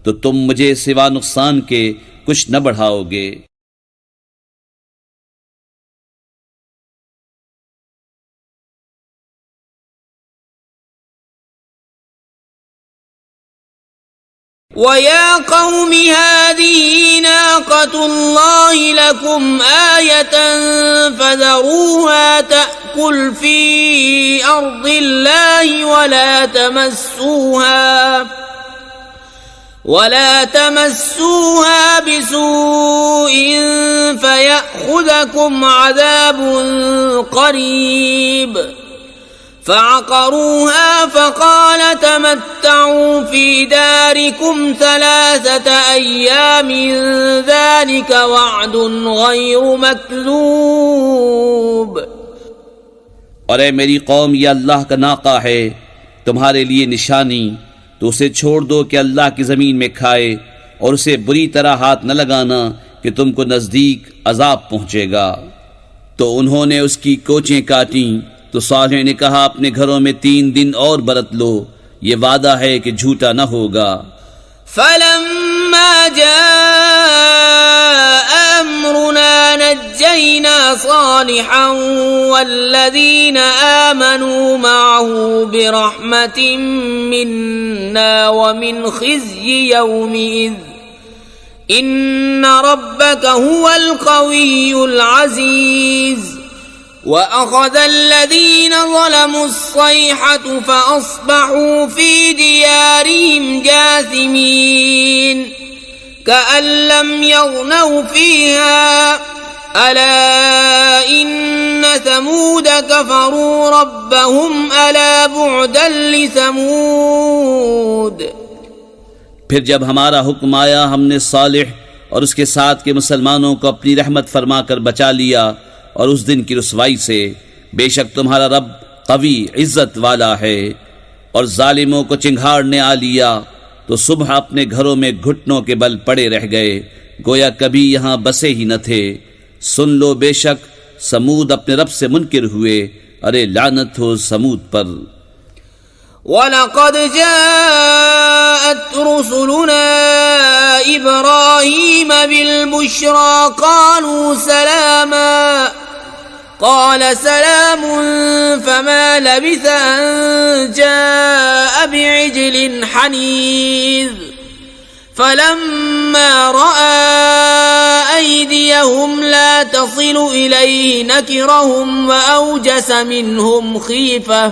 تو تم مجھے سوا نقصان کے کچھ نہ بڑھاؤ گے۔ وَيَا قَوْمِ هَٰذِهِ نَاقَةُ اللَّهِ لَكُمْ آيَةً فَذَرُوهَا تَأْكُلْ فِي أَرْضِ اللَّهِ وَلَا تَمَسُّوهَا بِسُوءٍ فَيَأْخُذَكُمْ عَذَابٌ قَرِيبٌ۔ فعقروها فقال تمتعوا في داركم 3 أيام ذلك وعد غير مكذوب۔ اور اے میری قوم، یہ اللہ کا ناقہ ہے تمہارے لیے نشانی، تو اسے چھوڑ دو کہ اللہ کی زمین میں کھائے، اور اسے بری طرح ہاتھ نہ لگانا کہ تم کو نزدیک عذاب پہنچے گا۔ تو انہوں نے اس کی کوچیں کاٹیں، تو صالح نے کہا، اپنے گھروں میں 3 دن اور برت لو، یہ وعدہ ہے کہ جھوٹا نہ ہوگا۔ فلما جاء أمرنا نجينا صالحا والذين آمنوا معه برحمة منا ومن خزي يومئذ إن ربك هو القوي العزيز۔ وَأَخَذَ الَّذِينَ ظَلَمُوا الصَّيْحَةُ فَأَصْبَحُوا فِي دِيَارِهِمْ جَاثِمِينَ كَأَن لَّمْ يَغْنَوْا فِيهَا أَلَا إِنَّ ثَمُودَ كَفَرُوا رَبَّهُمْ أَلَا بُعْدًا لِّثَمُودَ۔ پھر جب ہمارا حکم آیا، ہم نے صالح اور اس کے ساتھ کے مسلمانوں کو اپنی رحمت فرما کر بچا لیا، اور اس دن کی رسوائی سے، بے شک تمہارا رب قوی عزت والا ہے۔ اور ظالموں کو چنگھاڑنے آ لیا تو صبح اپنے گھروں میں گھٹنوں کے بل پڑے رہ گئے، گویا کبھی یہاں بسے ہی نہ تھے۔ سن لو، بے شک سمود اپنے رب سے منکر ہوئے، ارے لعنت ہو سمود پر۔ وَلَقَدْ جَاءَتْ رُسُلُنَا إِبْرَاهِيمَ بِالْبُشْرَىٰ قَالُوا سَلَامًا قَالَ سَلَامٌ فَمَا لَبِثَ أَن جَاءَ بِعِجْلٍ حَنِيذٍ فَلَمَّا رَأَىٰ أَيْدِيَهُمْ لَا تَصِلُ إِلَيْهِ نَكِرَهُمْ وَأَوْجَسَ مِنْهُمْ خِيفَةً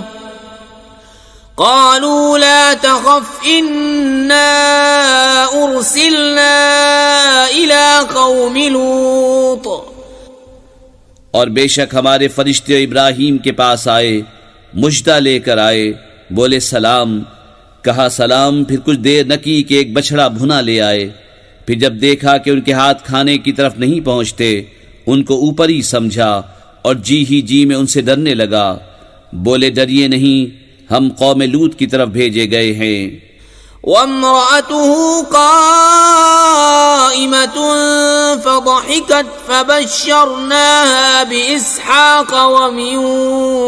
قالوا لا تخف إنا أرسلنا إلى قوم لوط۔ اور بے شک ہمارے فرشتے ابراہیم کے پاس آئے، مژدہ لے کر آئے، بولے سلام، کہا سلام، پھر کچھ دیر نہ کی کہ ایک بچھڑا بھنا لے آئے۔ پھر جب دیکھا کہ ان کے ہاتھ کھانے کی طرف نہیں پہنچتے ان کو اوپر ہی سمجھا اور جی ہی جی میں ان سے ڈرنے لگا. بولے ڈریے نہیں، ہم قوم لوط کی طرف بھیجے گئے ہیں. وامرأته قائمة فضحكت فبشرناها بإسحاق ومن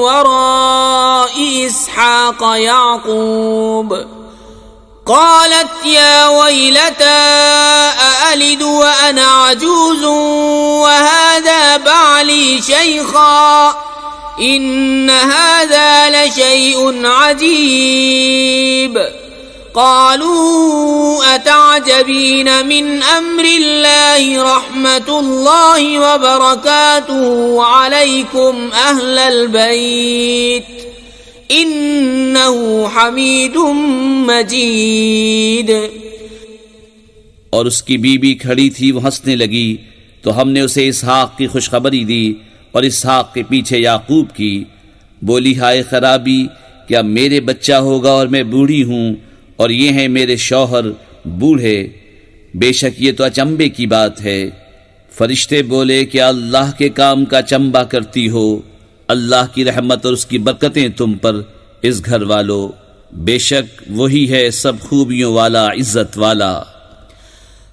وراء إسحاق يعقوب قالت يا ويلتى أألد وأنا عجوز وهذا بعلي شيخا إن هذا لشيء عجيب. قالوا أتعجبين من أمر الله رحمة الله وبركاته عليكم أهل البيت إنه حميد مجيد. اور اس کی بیوی کھڑی تھی، وہ ہنسنے لگی تو ہم نے اسے اسحاق کی خوشخبری دی اور اسحاق کے پیچھے یعقوب کی. بولی ہائے خرابی، کیا میرے بچہ ہوگا اور میں بوڑھی ہوں اور یہ ہیں میرے شوہر بوڑھے؟ بے شک یہ تو اچنبے کی بات ہے. فرشتے بولے کہ اللہ کے کام کا چنبا کرتی ہو، اللہ کی رحمت اور اس کی برکتیں تم پر اس گھر والو، بے شک وہی ہے سب خوبیوں والا، عزت والا.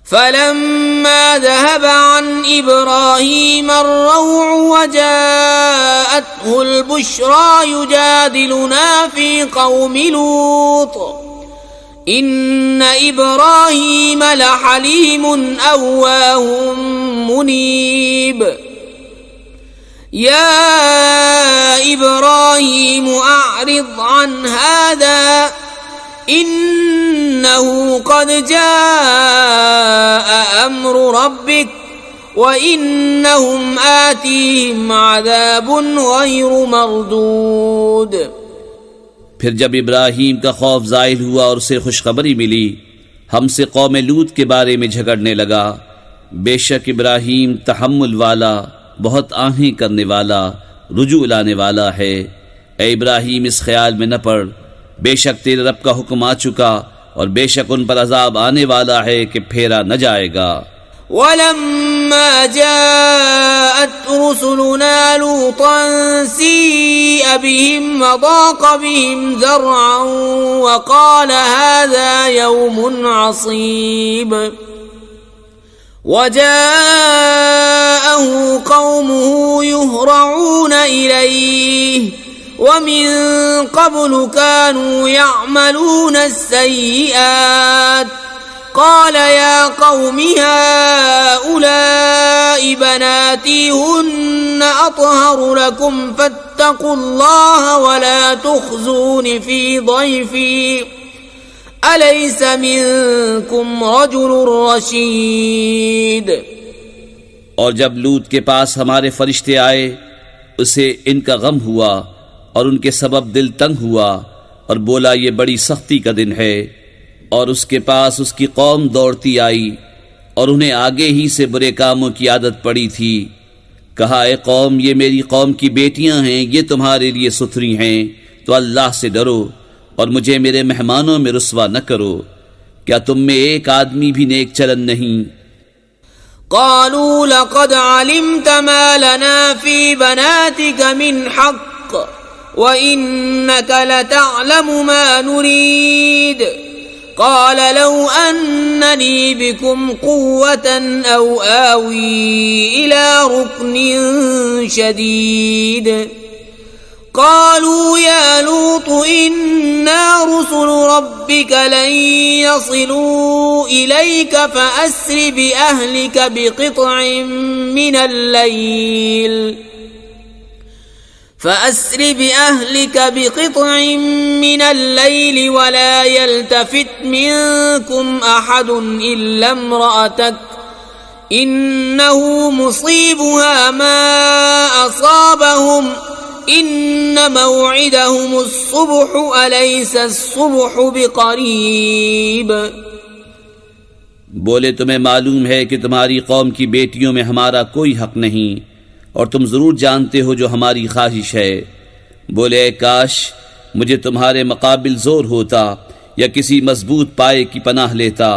فلما ذهب عن إبراهيم الروع وجاءته البشرى يجادلنا في قوم لوط إن إبراهيم لحليم أواه منيب. يا إبراهيم أعرض عن هذا إنه قد جاء أمر ربك وإنهم آتيهم عذاب غير مردود. پھر جب ابراہیم کا خوف زائل ہوا اور اسے خوشخبری ملی، ہم سے قوم لوط کے بارے میں جھگڑنے لگا. بے شک ابراہیم تحمل والا، بہت آہیں کرنے والا، رجوع لانے والا ہے. اے ابراہیم اس خیال میں نہ پڑ، بے شک تیرے رب کا حکم آ چکا اور بے شک ان پر عذاب آنے والا ہے کہ پھیرا نہ جائے گا. ولما جاءت رسلنا لوطا سيء بهم وضاق بهم ذرعا وقال هذا يوم عصيب. وجاءه قومه يهرعون إليه ومن قبل كانوا يعملون السيئات قال يا قوم هؤلاء بناتي هن أطهر لكم فاتقوا الله ولا تخزون في ضيفي أليس منكم رجل رشيد. اور جب لوط کے پاس ہمارے فرشتے آئے، اسے ان کا غم ہوا اور ان کے سبب دل تنگ ہوا اور بولا یہ بڑی سختی کا دن ہے. اور اس کے پاس اس کی قوم دوڑتی آئی اور انہیں آگے ہی سے برے کاموں کی عادت پڑی تھی. کہا اے قوم، یہ میری قوم کی بیٹیاں ہیں، یہ تمہارے لیے ستھری ہیں، تو اللہ سے ڈرو اور مجھے میرے مہمانوں میں رسوا نہ کرو. کیا تم میں ایک آدمی بھی نیک چلن نہیں؟ قالوا لقد علمت ما لنا في بناتك من حق وإنك لتعلم ما نريد. قال لو أنني بكم قوة أو آوي إلى ركن شديد. قالوا يا لوط إنا رسل ربك لن يصلوا إليك فأسر بأهلك بقطع من الليل ولا يلتفت منكم أحد إلا امرأتك إنه مصيبها ما أصابهم إن موعدهم الصبح أليس الصبح بقريب. بولے تمہیں معلوم ہے کہ تمہاری قوم کی بیٹیوں میں ہمارا کوئی حق نہیں اور تم ضرور جانتے ہو جو ہماری خواہش ہے. بولے اے کاش مجھے تمہارے مقابل زور ہوتا یا کسی مضبوط پائے کی پناہ لیتا.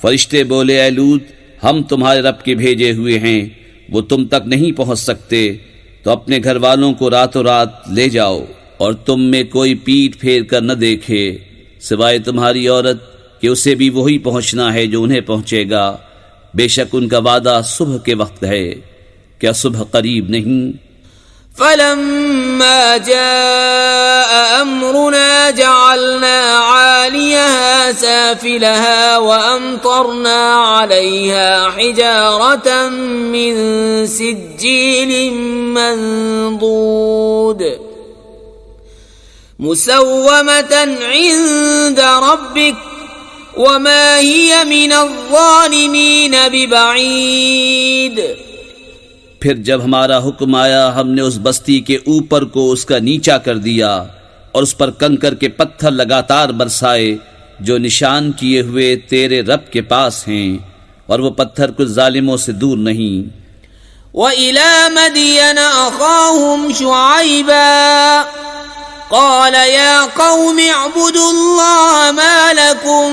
فرشتے بولے اے لوط، ہم تمہارے رب کے بھیجے ہوئے ہیں، وہ تم تک نہیں پہنچ سکتے تو اپنے گھر والوں کو راتوں رات لے جاؤ، اور تم میں کوئی پیٹ پھیر کر نہ دیکھے سوائے تمہاری عورت کہ اسے بھی وہی پہنچنا ہے جو انہیں پہنچے گا، بے شک ان کا وعدہ صبح کے وقت ہے، کیا صبح قریب نہیں؟ فلما جاء أمرنا جعلنا عاليها سافلها وأمطرنا عليها حجارة من سجيل منضود مسومة عند ربك وما هي من الظالمين ببعيد۔ پھر جب ہمارا حکم آیا ہم نے اس بستی کے اوپر کو اس کا نیچا کر دیا اور اس پر کنکر کے پتھر لگاتار برسائے جو نشان کیے ہوئے تیرے رب کے پاس ہیں، اور وہ پتھر کچھ ظالموں سے دور نہیں۔ وَإِلَى مَدْيَنَ أَخَاهُمْ شُعَيْبًا قَالَ يَا قَوْمِ اعْبُدُوا اللَّهَ مَا لَكُمْ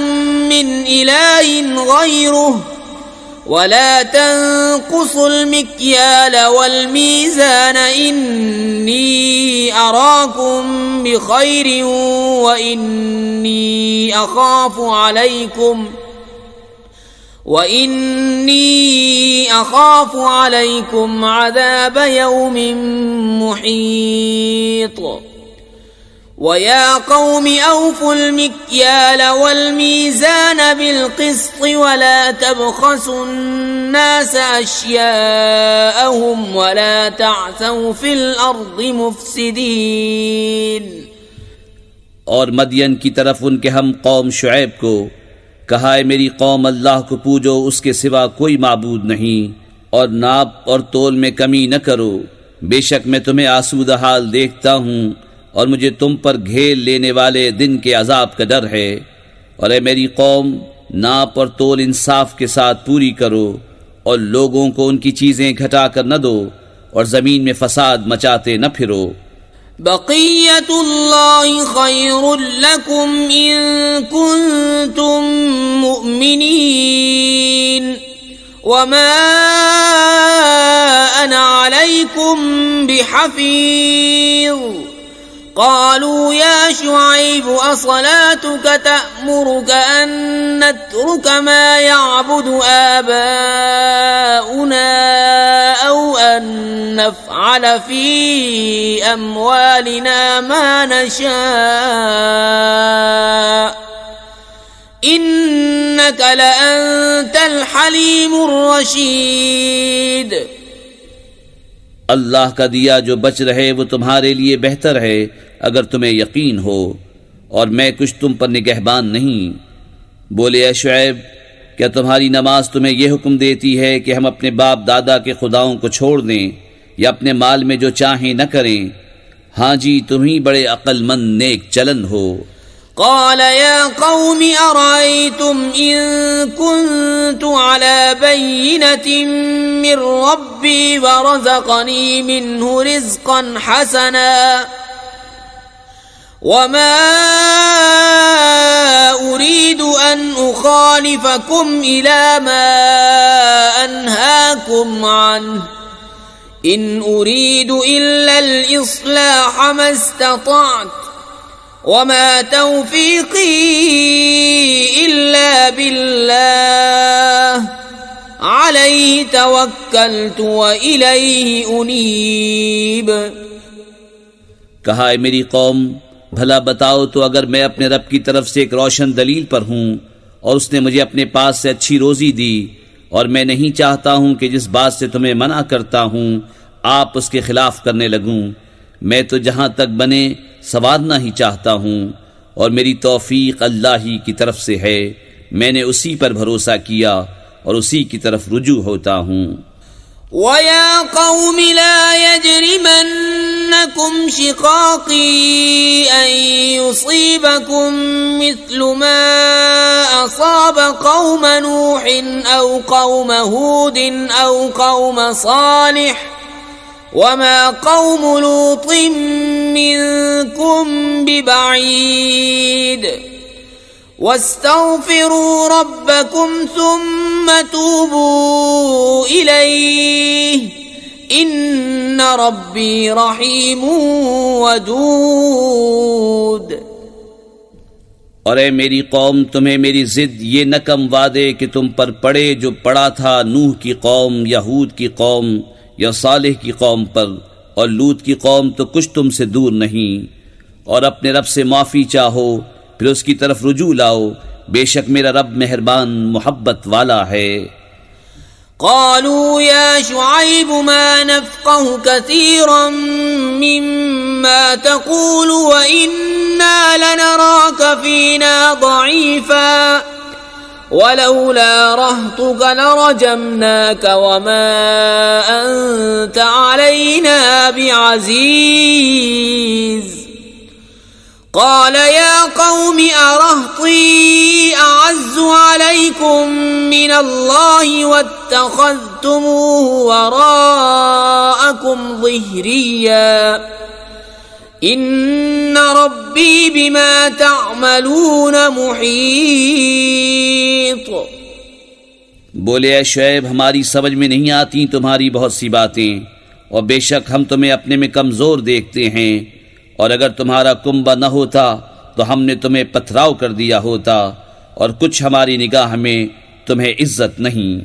مِنْ إِلَٰهٍ غَيْرُهُ وَلَا تَنقُصُوا الْمِكْيَالَ وَالْمِيزَانَ إِنِّي أَرَاكُمْ بِخَيْرٍ وَإِنِّي أَخَافُ عَلَيْكُمْ عَذَابَ يَوْمٍ مُحِيطٍ۔ وَيَا قَوْمِ أَوْفُوا الْمِكْيَالَ وَالْمِيزَانَ بِالْقِسْطِ وَلَا تَبْخَسُوا النَّاسَ أَشْيَاءَهُمْ وَلَا تَعْثَوْا فِي الْأَرْضِ مُفْسِدِينَ۔ اور مدین کی طرف ان کے ہم قوم شعیب کو کہا، ہے میری قوم اللہ کو پوجو، اس کے سوا کوئی معبود نہیں، اور ناپ اور تول میں کمی نہ کرو، بے شک میں تمہیں آسودہ حال دیکھتا ہوں اور مجھے تم پر گھیر لینے والے دن کے عذاب کا ڈر ہے۔ اور اے میری قوم، ناپ اور تول انصاف کے ساتھ پوری کرو، اور لوگوں کو ان کی چیزیں گھٹا کر نہ دو، اور زمین میں فساد مچاتے نہ پھرو۔ بقیت اللہ خیر لکم ان کنتم مؤمنین وما انا علیکم بحفیظ۔ قالوا يا شعيب أصلاتك تأمرك أن نترك ما يعبد آباؤنا أو أن نفعل في أموالنا ما نشاء إنك لأنت الحليم الرشيد۔ اللہ کا دیا جو بچ رہے وہ تمہارے لیے بہتر ہے اگر تمہیں یقین ہو، اور میں کچھ تم پر نگہبان نہیں۔ بولے اے شعیب، کیا تمہاری نماز تمہیں یہ حکم دیتی ہے کہ ہم اپنے باپ دادا کے خداؤں کو چھوڑ دیں یا اپنے مال میں جو چاہیں نہ کریں؟ ہاں جی، تم ہی بڑے عقل مند نیک چلن ہو۔ قال يا قوم أرأيتم إن كنت على بينة من ربي ورزقني منه رزقا حسنا وما أريد أن أخالفكم إلى ما أنهاكم عنه إن أريد إلا الإصلاح ما استطعت وما توفيقي إلا بالله عليه توكلت وإليه أنيب۔ کہا، اے میری قوم، بھلا بتاؤ تو اگر میں اپنے رب کی طرف سے ایک روشن دلیل پر ہوں اور اس نے مجھے اپنے پاس سے اچھی روزی دی، اور میں نہیں چاہتا ہوں کہ جس بات سے تمہیں منع کرتا ہوں آپ اس کے خلاف کرنے لگوں، میں تو جہاں تک بنے سنوارنا ہی چاہتا ہوں، اور میری توفیق اللہ ہی کی طرف سے ہے، میں نے اسی پر بھروسہ کیا اور اسی کی طرف رجوع ہوتا ہوں۔ وَيَا قَوْمِ لَا يَجْرِمَنَّكُمْ شِقَاقِي أَن يُصِيبَكُم مِّثْلُ مَا أَصَابَ قَوْمَ نُوحٍ أَوْ قَوْمَ هُودٍ أَوْ قَوْمَ صَالِحٍ وَمَا قَوْمُ لُوطٍ مِّنكُمْ بِبَعِيدٍ واستغفروا ربكم ثم توبوا إليه إن ربي رحيم ودود۔ اور اے میری قوم، تمہیں میری ضد یہ نہ کم وعدے کہ تم پر پڑے جو پڑا تھا نوح کی قوم یا ہود کی قوم یا صالح کی قوم پر، اور لوط کی قوم تو کچھ تم سے دور نہیں۔ اور اپنے رب سے معافی چاہو، پھر اس کی طرف رجوع لاؤ، بے شک میرا رب مہربان محبت والا ہے۔ قالوا يا شعيب ما نفقه كثيرا مما تقول وإنا لنراك فينا ضعيفا ولولا رهطك لرجمناك وما أنت علينا بعزيز قال يا قوم أرهطي أعز عليكم من الله واتخذتموه وراءكم ظهريا إن ربي بما تعملون محيط۔ بولے اے شعیب، ہماری سمجھ میں نہیں آتی تمہاری بہت سی باتیں، اور بے شک ہم تمہیں اپنے میں کمزور دیکھتے ہیں، اور اگر تمہارا کنبہ نہ ہوتا تو ہم نے تمہیں پتھراؤ کر دیا ہوتا، اور کچھ ہماری نگاہ میں تمہیں عزت نہیں۔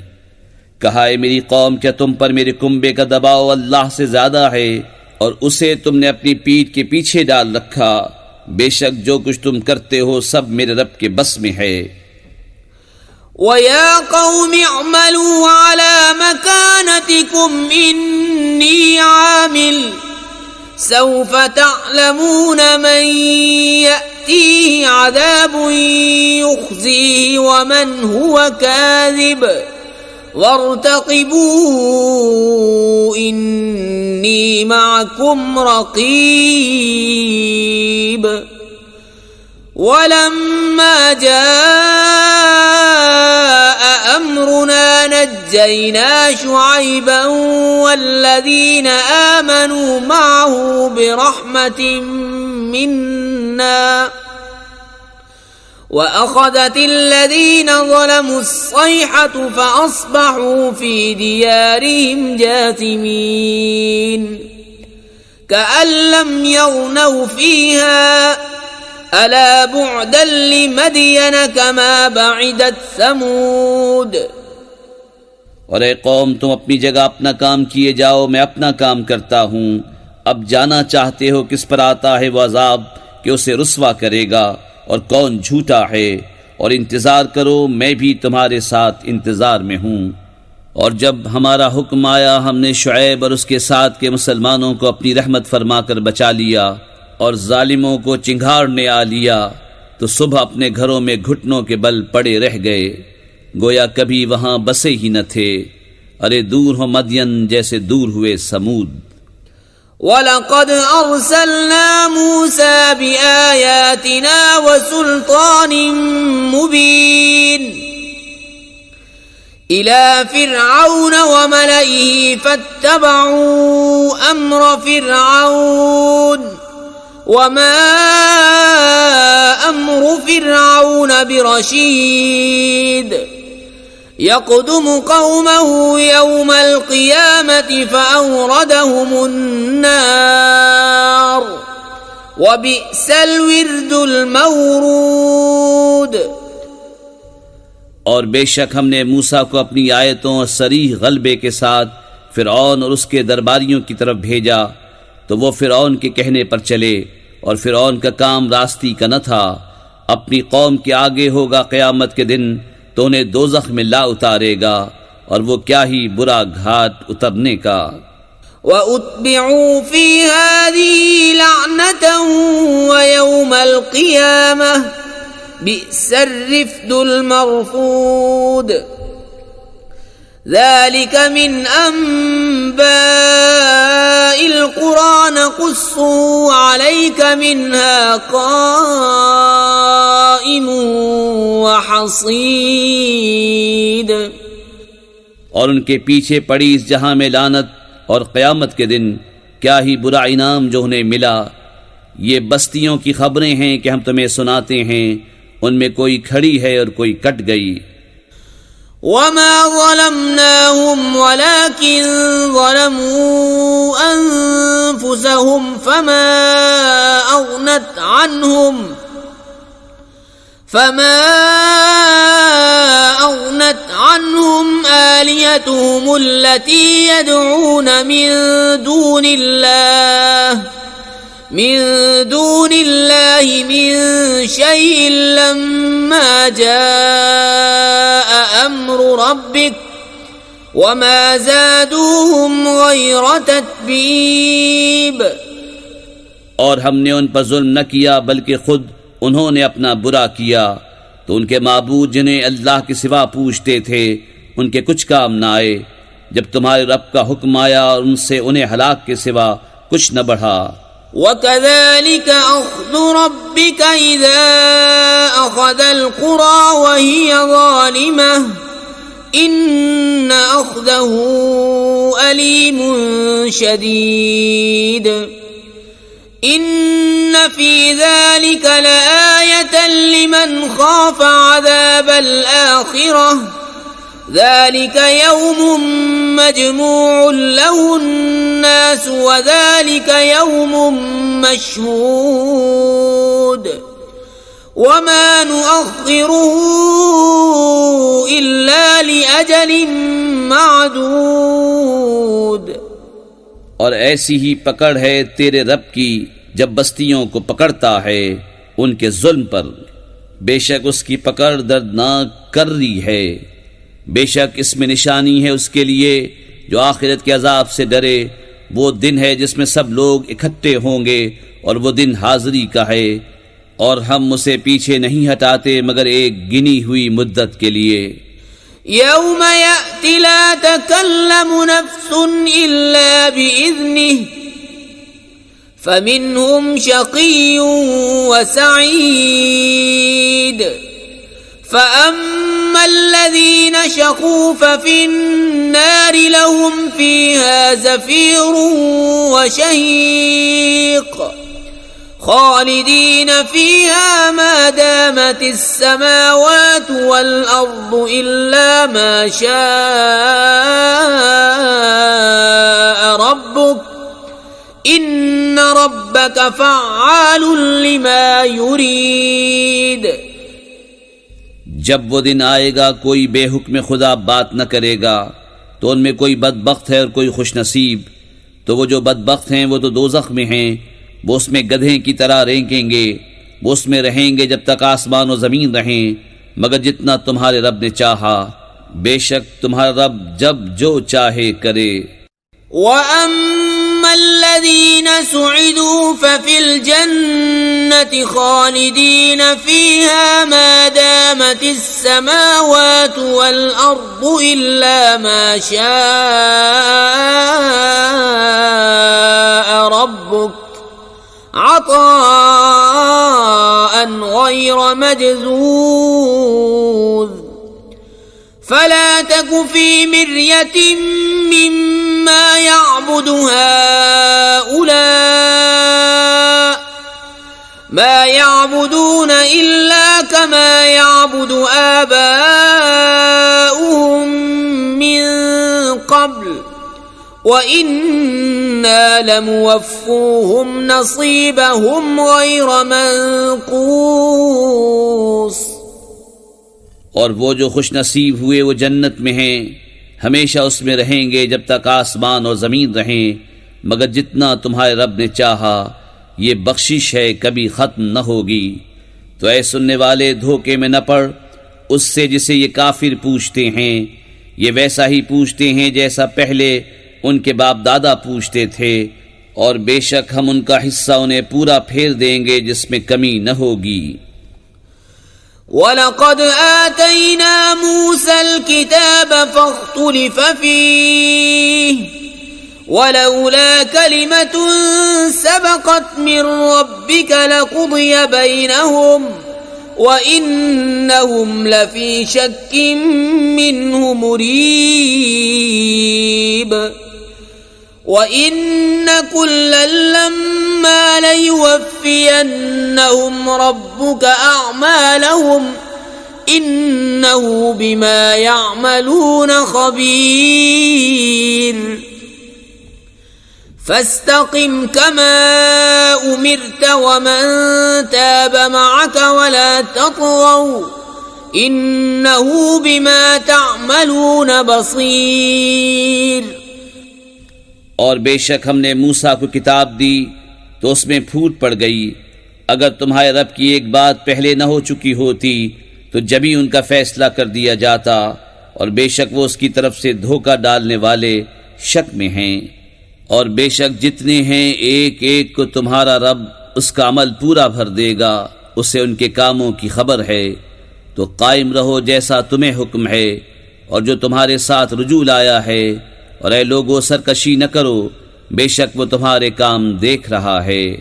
کہا اے میری قوم، کیا تم پر میرے کنبے کا دباؤ اللہ سے زیادہ ہے، اور اسے تم نے اپنی پیٹھ کے پیچھے ڈال رکھا؟ بے شک جو کچھ تم کرتے ہو سب میرے رب کے بس میں ہے۔ وَيَا قَوْمِ اعْمَلُوا عَلَى مَكَانَتِكُمْ إِنِّي عَامِلٌ سوف تعلمون من يأتيه عذاب يخزيه ومن هو كاذب وارتقبوا إني معكم رقيب۔ ولما جاء أمرنا نجينا شعيبا والذين آمنوا معه برحمة منا وأخذت الذين ظلموا الصيحة فأصبحوا في ديارهم جاثمين كأن لم يغنوا فيها ألا بعدا لمدين كما بعدت ثمود۔ اور اے قوم، تم اپنی جگہ اپنا کام کیے جاؤ، میں اپنا کام کرتا ہوں۔ اب جانا چاہتے ہو کس پر آتا ہے وہ عذاب کہ اسے رسوا کرے گا، اور کون جھوٹا ہے، اور انتظار کرو میں بھی تمہارے ساتھ انتظار میں ہوں۔ اور جب ہمارا حکم آیا ہم نے شعیب اور اس کے ساتھ کے مسلمانوں کو اپنی رحمت فرما کر بچا لیا، اور ظالموں کو چنگھاڑنے آ لیا، تو صبح اپنے گھروں میں گھٹنوں کے بل پڑے رہ گئے، گویا کبھی وہاں بسے ہی نہ تھے۔ ارے دور ہو مدین جیسے دور ہوئے سمود۔ وَلَقَدْ أَرْسَلْنَا مُوسَى بِآيَاتِنَا وَسُلْطَانٍ مُبِينٍ إِلَى فِرْعَوْنَ وَمَلَئِهِ فَاتَّبَعُوا أَمْرَ فِرْعَوْنَ وَمَا أَمْرُ فِرْعَوْنَ بِرَشِيدٍ يَقْدُمُ قَوْمَهُ يَوْمَ الْقِيَامَةِ فَأَوْرَدَهُمُ النَّارَ وَبِئْسَ الْوِرْدُ الْمَوْرُودُ۔ اور بے شک ہم نے موسیٰ کو اپنی آیتوں اور صریح غلبے کے ساتھ فرعون اور اس کے درباریوں کی طرف بھیجا، تو وہ فرعون کے کہنے پر چلے، اور فرعون کا کام راستی کا نہ تھا۔ اپنی قوم کے آگے ہوگا قیامت کے دن تو انہیں دوزخ میں لا اتارے گا، اور وہ کیا ہی برا گھاٹ اترنے کا۔ وَأُتْبِعُوا فِي هَذِهِ لَعْنَةً وَيَوْمَ الْقِيَامَةِ بِئْسَ الرِّفْدُ الْمَرْفُودُ۔ ذَلِكَ مِنْ أَنْبَاءِ الْقُرَى نَقُصُّهُ عَلَيْكَ مِنْهَا قَائِمٌ وَحَصِيدٌ۔ اور ان کے پیچھے پڑی اس جہاں میں لعنت، اور قیامت کے دن کیا ہی برا انعام جو انہیں ملا۔ یہ بستیوں کی خبریں ہیں کہ ہم تمہیں سناتے ہیں، ان میں کوئی کھڑی ہے اور کوئی کٹ گئی. وما ظلمناهم ولكن ظلموا أنفسهم فما أغنت عنهم آلهتهم التي يدعون من دون الله من شيء لما جاء أمر ربك وما زادوهم غير تتبيب. اور ہم نے ان پر ظلم نہ کیا بلکہ خود انہوں نے اپنا برا کیا، تو ان کے معبود جنہیں اللہ کے سوا پوجتے تھے ان کے کچھ کام نہ آئے جب تمہارے رب کا حکم آیا اور ان سے انہیں ہلاک کے سوا کچھ نہ بڑھا. وَكَذَلِكَ أَخْذُ رَبِّكَ إِذَا أَخَذَ الْقُرَى وَهِيَ ظَالِمَةٌ إِنَّ أَخْذَهُ أَلِيمٌ شَدِيدٌ. إِنَّ فِي ذَلِكَ لَآيَةً لِمَنْ خَافَ عَذَابَ الْآخِرَةِ ذَلِكَ يَوْمٌ مَجْمُوعٌ لَهُ النَّاسُ وَذَلِكَ يَوْمٌ مَشْهُودٌ وَمَا نُؤَخِّرُهُ إِلَّا لِأَجَلٍ مَعْدُودٍ. اور ایسی ہی پکڑ ہے تیرے رب کی جب بستیوں کو پکڑتا ہے ان کے ظلم پر، بے شک اس کی پکڑ دردناک کرری ہے. بے شک اس میں نشانی ہے اس کے لیے جو آخرت کے عذاب سے ڈرے. وہ دن ہے جس میں سب لوگ اکٹھے ہوں گے اور وہ دن حاضری کا ہے، اور ہم اسے پیچھے نہیں ہٹاتے مگر ایک گنی ہوئی مدت کے لیے. يوم يأتي لا تكلم نفس إلا بإذنه فمنهم شقي وسعيد. فأما الذين شقوا ففي النار لهم فيها زفير وشهيق خالدين فيها ما دامت السماوات والأرض إلا ما شاء ربك إن ربك فعال لما يريد. جب وہ دن آئے گا کوئی بے حکم خدا بات نہ کرے گا تو ان میں کوئی بدبخت ہے اور کوئی خوش نصیب. تو وہ جو بدبخت ہیں وہ تو دوزخ میں ہیں، وہ اس میں گدھے کی طرح رینگیں گے، وہ اس میں رہیں گے جب تک آسمان و زمین رہیں مگر جتنا تمہارے رب نے چاہا. بے شک تمہارا رب جب جو چاہے کرے. وَأَمَّا الَّذِينَ سُعِدُوا فَفِي الْجَنَّةِ خَالِدِينَ فِيهَا مَا دَامَتِ السَّمَاوَاتُ وَالْأَرْضُ إِلَّا مَا شَاءَ رَبُّكَ عَطَاءً غَيْرَ مَجْذُوذٍ. فلا تك في مرية مما يعبد هؤلاء ما يعبدون إلا كما يعبد آباؤهم من قبل وَإِنَّا لَمُوَفُّوهُمْ نَصِيبَهُمْ غَيْرَ مَنْقُوصٍ. اور وہ جو خوش نصیب ہوئے وہ جنت میں ہیں، ہمیشہ اس میں رہیں گے جب تک آسمان اور زمین رہیں مگر جتنا تمہارے رب نے چاہا. یہ بخشش ہے کبھی ختم نہ ہوگی. تو اے سننے والے دھوکے میں نہ پڑ اس سے جسے یہ کافر پوچھتے ہیں. یہ ویسا ہی پوچھتے ہیں جیسا پہلے ان کے باپ دادا پوچھتے تھے، اور بے شک ہم ان کا حصہ انہیں پورا پھیر دیں گے جس میں کمی نہ ہوگی. وَلَقَدْ آتَيْنَا مُوسَى الْكِتَابَ فَاخْتُلِفَ فِيهِ وَلَوْلَا كَلِمَةٌ سَبَقَتْ مِنْ رَبِّكَ لَقُضِيَ بَيْنَهُمْ وَإِنَّهُمْ لَفِي شَكٍّ مِّنْهُ مُرِيبٍ. وَإِنَّ كُلًّا لَّمَّا لَيُوَفِّيَنَّهُمْ رَبُّكَ أَعْمَالَهُمْ إِنَّهُ بِمَا يَعْمَلُونَ خَبِيرٌ فَاسْتَقِمْ كَمَا أُمِرْتَ وَمَن تَابَ مَعَكَ وَلَا تَطْغَوْا إِنَّهُ بِمَا تَعْمَلُونَ بَصِيرٌ۔ اور بے شک ہم نے موسیٰ کو کتاب دی تو اس میں پھوٹ پڑ گئی، اگر تمہارے رب کی ایک بات پہلے نہ ہو چکی ہوتی تو جبھی ان کا فیصلہ کر دیا جاتا، اور بے شک وہ اس کی طرف سے دھوکہ ڈالنے والے شک میں ہیں۔ اور بے شک جتنے ہیں ایک ایک کو تمہارا رب اس کا عمل پورا بھر دے گا، اسے ان کے کاموں کی خبر ہے۔ تو قائم رہو جیسا تمہیں حکم ہے، اور جو تمہارے ساتھ رجوع لایا ہے، اور اے لوگو سرکشی نہ کرو، بے شک وہ تمہارے کام دیکھ رہا ہے۔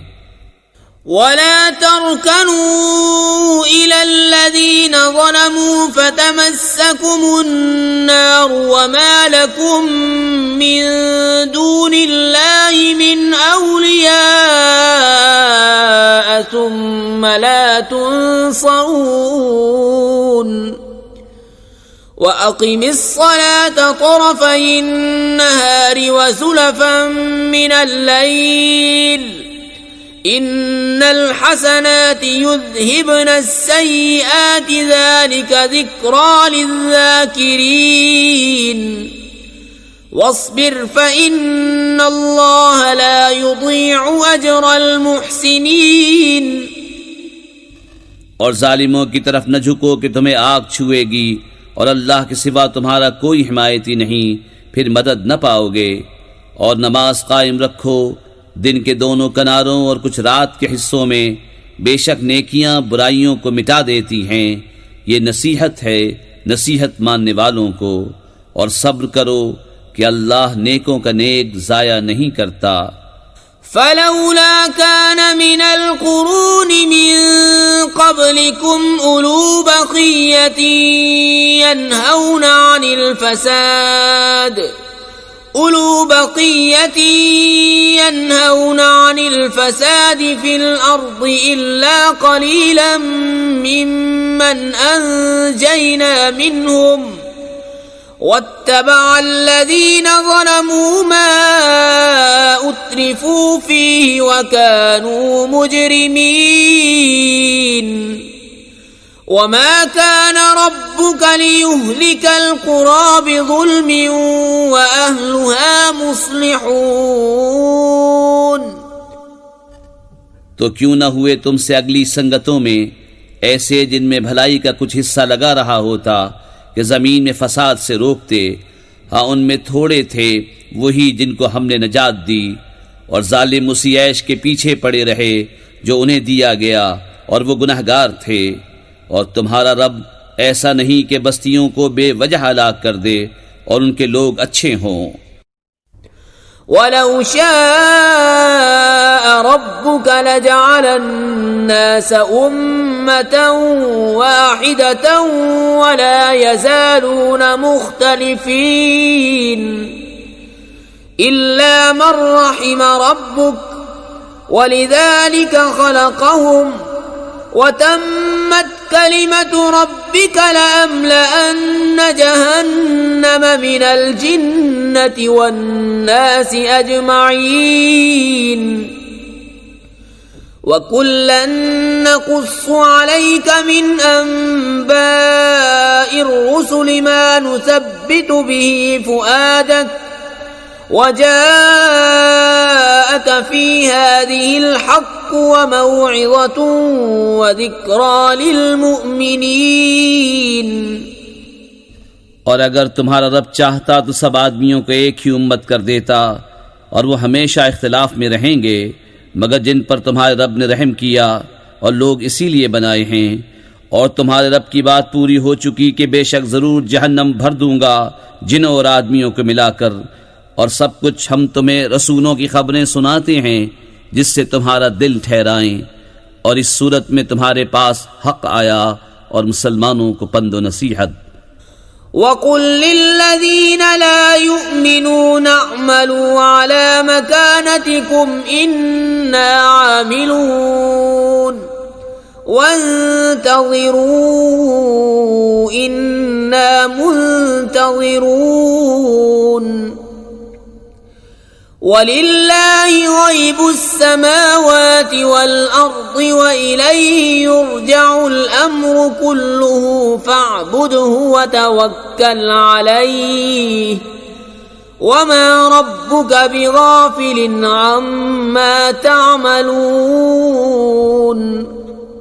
وَلَا تَرْكَنُوا إِلَى الَّذِينَ ظَلَمُوا فَتَمَسَّكُمُ النَّارُ وَمَا لَكُم مِّن دُونِ اللَّهِ مِنْ أَوْلِيَاءَ ثُمَّ لَا تُنصَرُونَ وَأَقِمِ الصَّلَاةَ طَرَفَيِ النَّهَارِ وَزُلَفًا مِّنَ اللَّيْلِ إِنَّ الْحَسَنَاتِ يُذْهِبْنَ السَّيِّئَاتِ ذَلِكَ ذِكْرَى لِلذَّاكِرِينَ وَاصْبِرْ فَإِنَّ اللَّهَ لَا يُضِيعُ أَجْرَ الْمُحْسِنِينَ۔ اور ظالموں کی طرف نہ جھکو کہ تمہیں آگ چھوئے گی، اور اللہ کے سوا تمہارا کوئی حمایتی نہیں، پھر مدد نہ پاؤ گے۔ اور نماز قائم رکھو دن کے دونوں کناروں اور کچھ رات کے حصوں میں، بے شک نیکیاں برائیوں کو مٹا دیتی ہیں، یہ نصیحت ہے نصیحت ماننے والوں کو۔ اور صبر کرو کہ اللہ نیکوں کا نیک ضائع نہیں کرتا۔ فلولا كان من القرون من قبلكم أولو بقية ينهون عن الفساد في الأرض إلا قليلا ممن أنجينا منهم واتبع الذين ظلموا ما أترفوا فيه وكانوا مجرمين وما كان ربك ليهلك القرى بظلم وأهلها مصلحون۔ تو کیوں نہ ہوئے تم سے اگلی سنگتوں میں ایسے جن میں بھلائی کا کچھ حصہ لگا رہا ہوتا کہ زمین میں فساد سے روکتے؟ ہاں ان میں تھوڑے تھے وہی جن کو ہم نے نجات دی، اور ظالم اسی عیش کے پیچھے پڑے رہے جو انہیں دیا گیا، اور وہ گنہگار تھے۔ اور تمہارا رب ایسا نہیں کہ بستیوں کو بے وجہ ہلاک کر دے اور ان کے لوگ اچھے ہوں۔ وَلَوْ شَاءَ رَبُّكَ لَجَعَلَ النَّاسَ أُمَّةً وَاحِدَةً وَلَا يَزَالُونَ مُخْتَلِفِينَ إِلَّا مَن رَّحِمَ رَبُّكَ وَلِذَلِكَ خَلَقَهُمْ وَتَمَّتْ كَلِمَةُ رَبِّكَ لَأَمْلَأَنَّ جَهَنَّمَ مِنَ الْجِنَّةِ وَالنَّاسِ أَجْمَعِينَ وَكُلًّا نَّقُصُّ عَلَيْكَ مِنْ أَنبَاءِ الرُّسُلِ مَا نُثَبِّتُ بِهِ فُؤَادَكَ وَجَاءَكَ فِي هَٰذِهِ الْحَقُّ وَمَوْعِظَةٌ وَذِكْرَىٰ لِلْمُؤْمِنِينَ۔ اور اگر تمہارا رب چاہتا تو سب آدمیوں کو ایک ہی امت کر دیتا، اور وہ ہمیشہ اختلاف میں رہیں گے، مگر جن پر تمہارے رب نے رحم کیا اور لوگ اسی لیے بنائے ہیں۔ اور تمہارے رب کی بات پوری ہو چکی کہ بے شک ضرور جہنم بھر دوں گا جنوں اور آدمیوں کو ملا کر، اور سب کچھ ہم تمہیں رسولوں کی خبریں سناتے ہیں جس سے تمہارا دل ٹھہرائیں۔ اور اس صورت میں تمہارے پاس حق آیا اور مسلمانوں کو پند و نصیحت۔ وقل للذين لا يؤمنون اعملوا على مكانتكم إنا عاملون وانتظروا إنا منتظرون ولله غيب السماوات والأرض وإليه يرجع الأمر كله فاعبده وتوكل عليه وما ربك بغافل عما تعملون.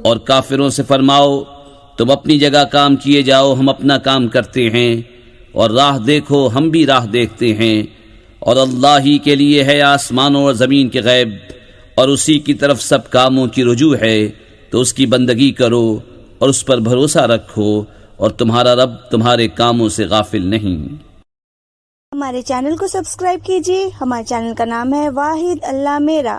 اور کافروں سے فرماؤ تم اپنی جگہ کام کیے جاؤ، ہم اپنا کام کرتے ہیں، اور راہ دیکھو ہم بھی راہ دیکھتے ہیں، اور اللہ ہی کے لیے ہے آسمانوں اور زمین کے غیب، اور اسی کی طرف سب کاموں کی رجوع ہے، تو اس کی بندگی کرو اور اس پر بھروسہ رکھو، اور تمہارا رب تمہارے کاموں سے غافل نہیں. ہمارے چینل کو سبسکرائب کیجیے. ہمارے چینل کا نام ہے واحد اللہ میرا.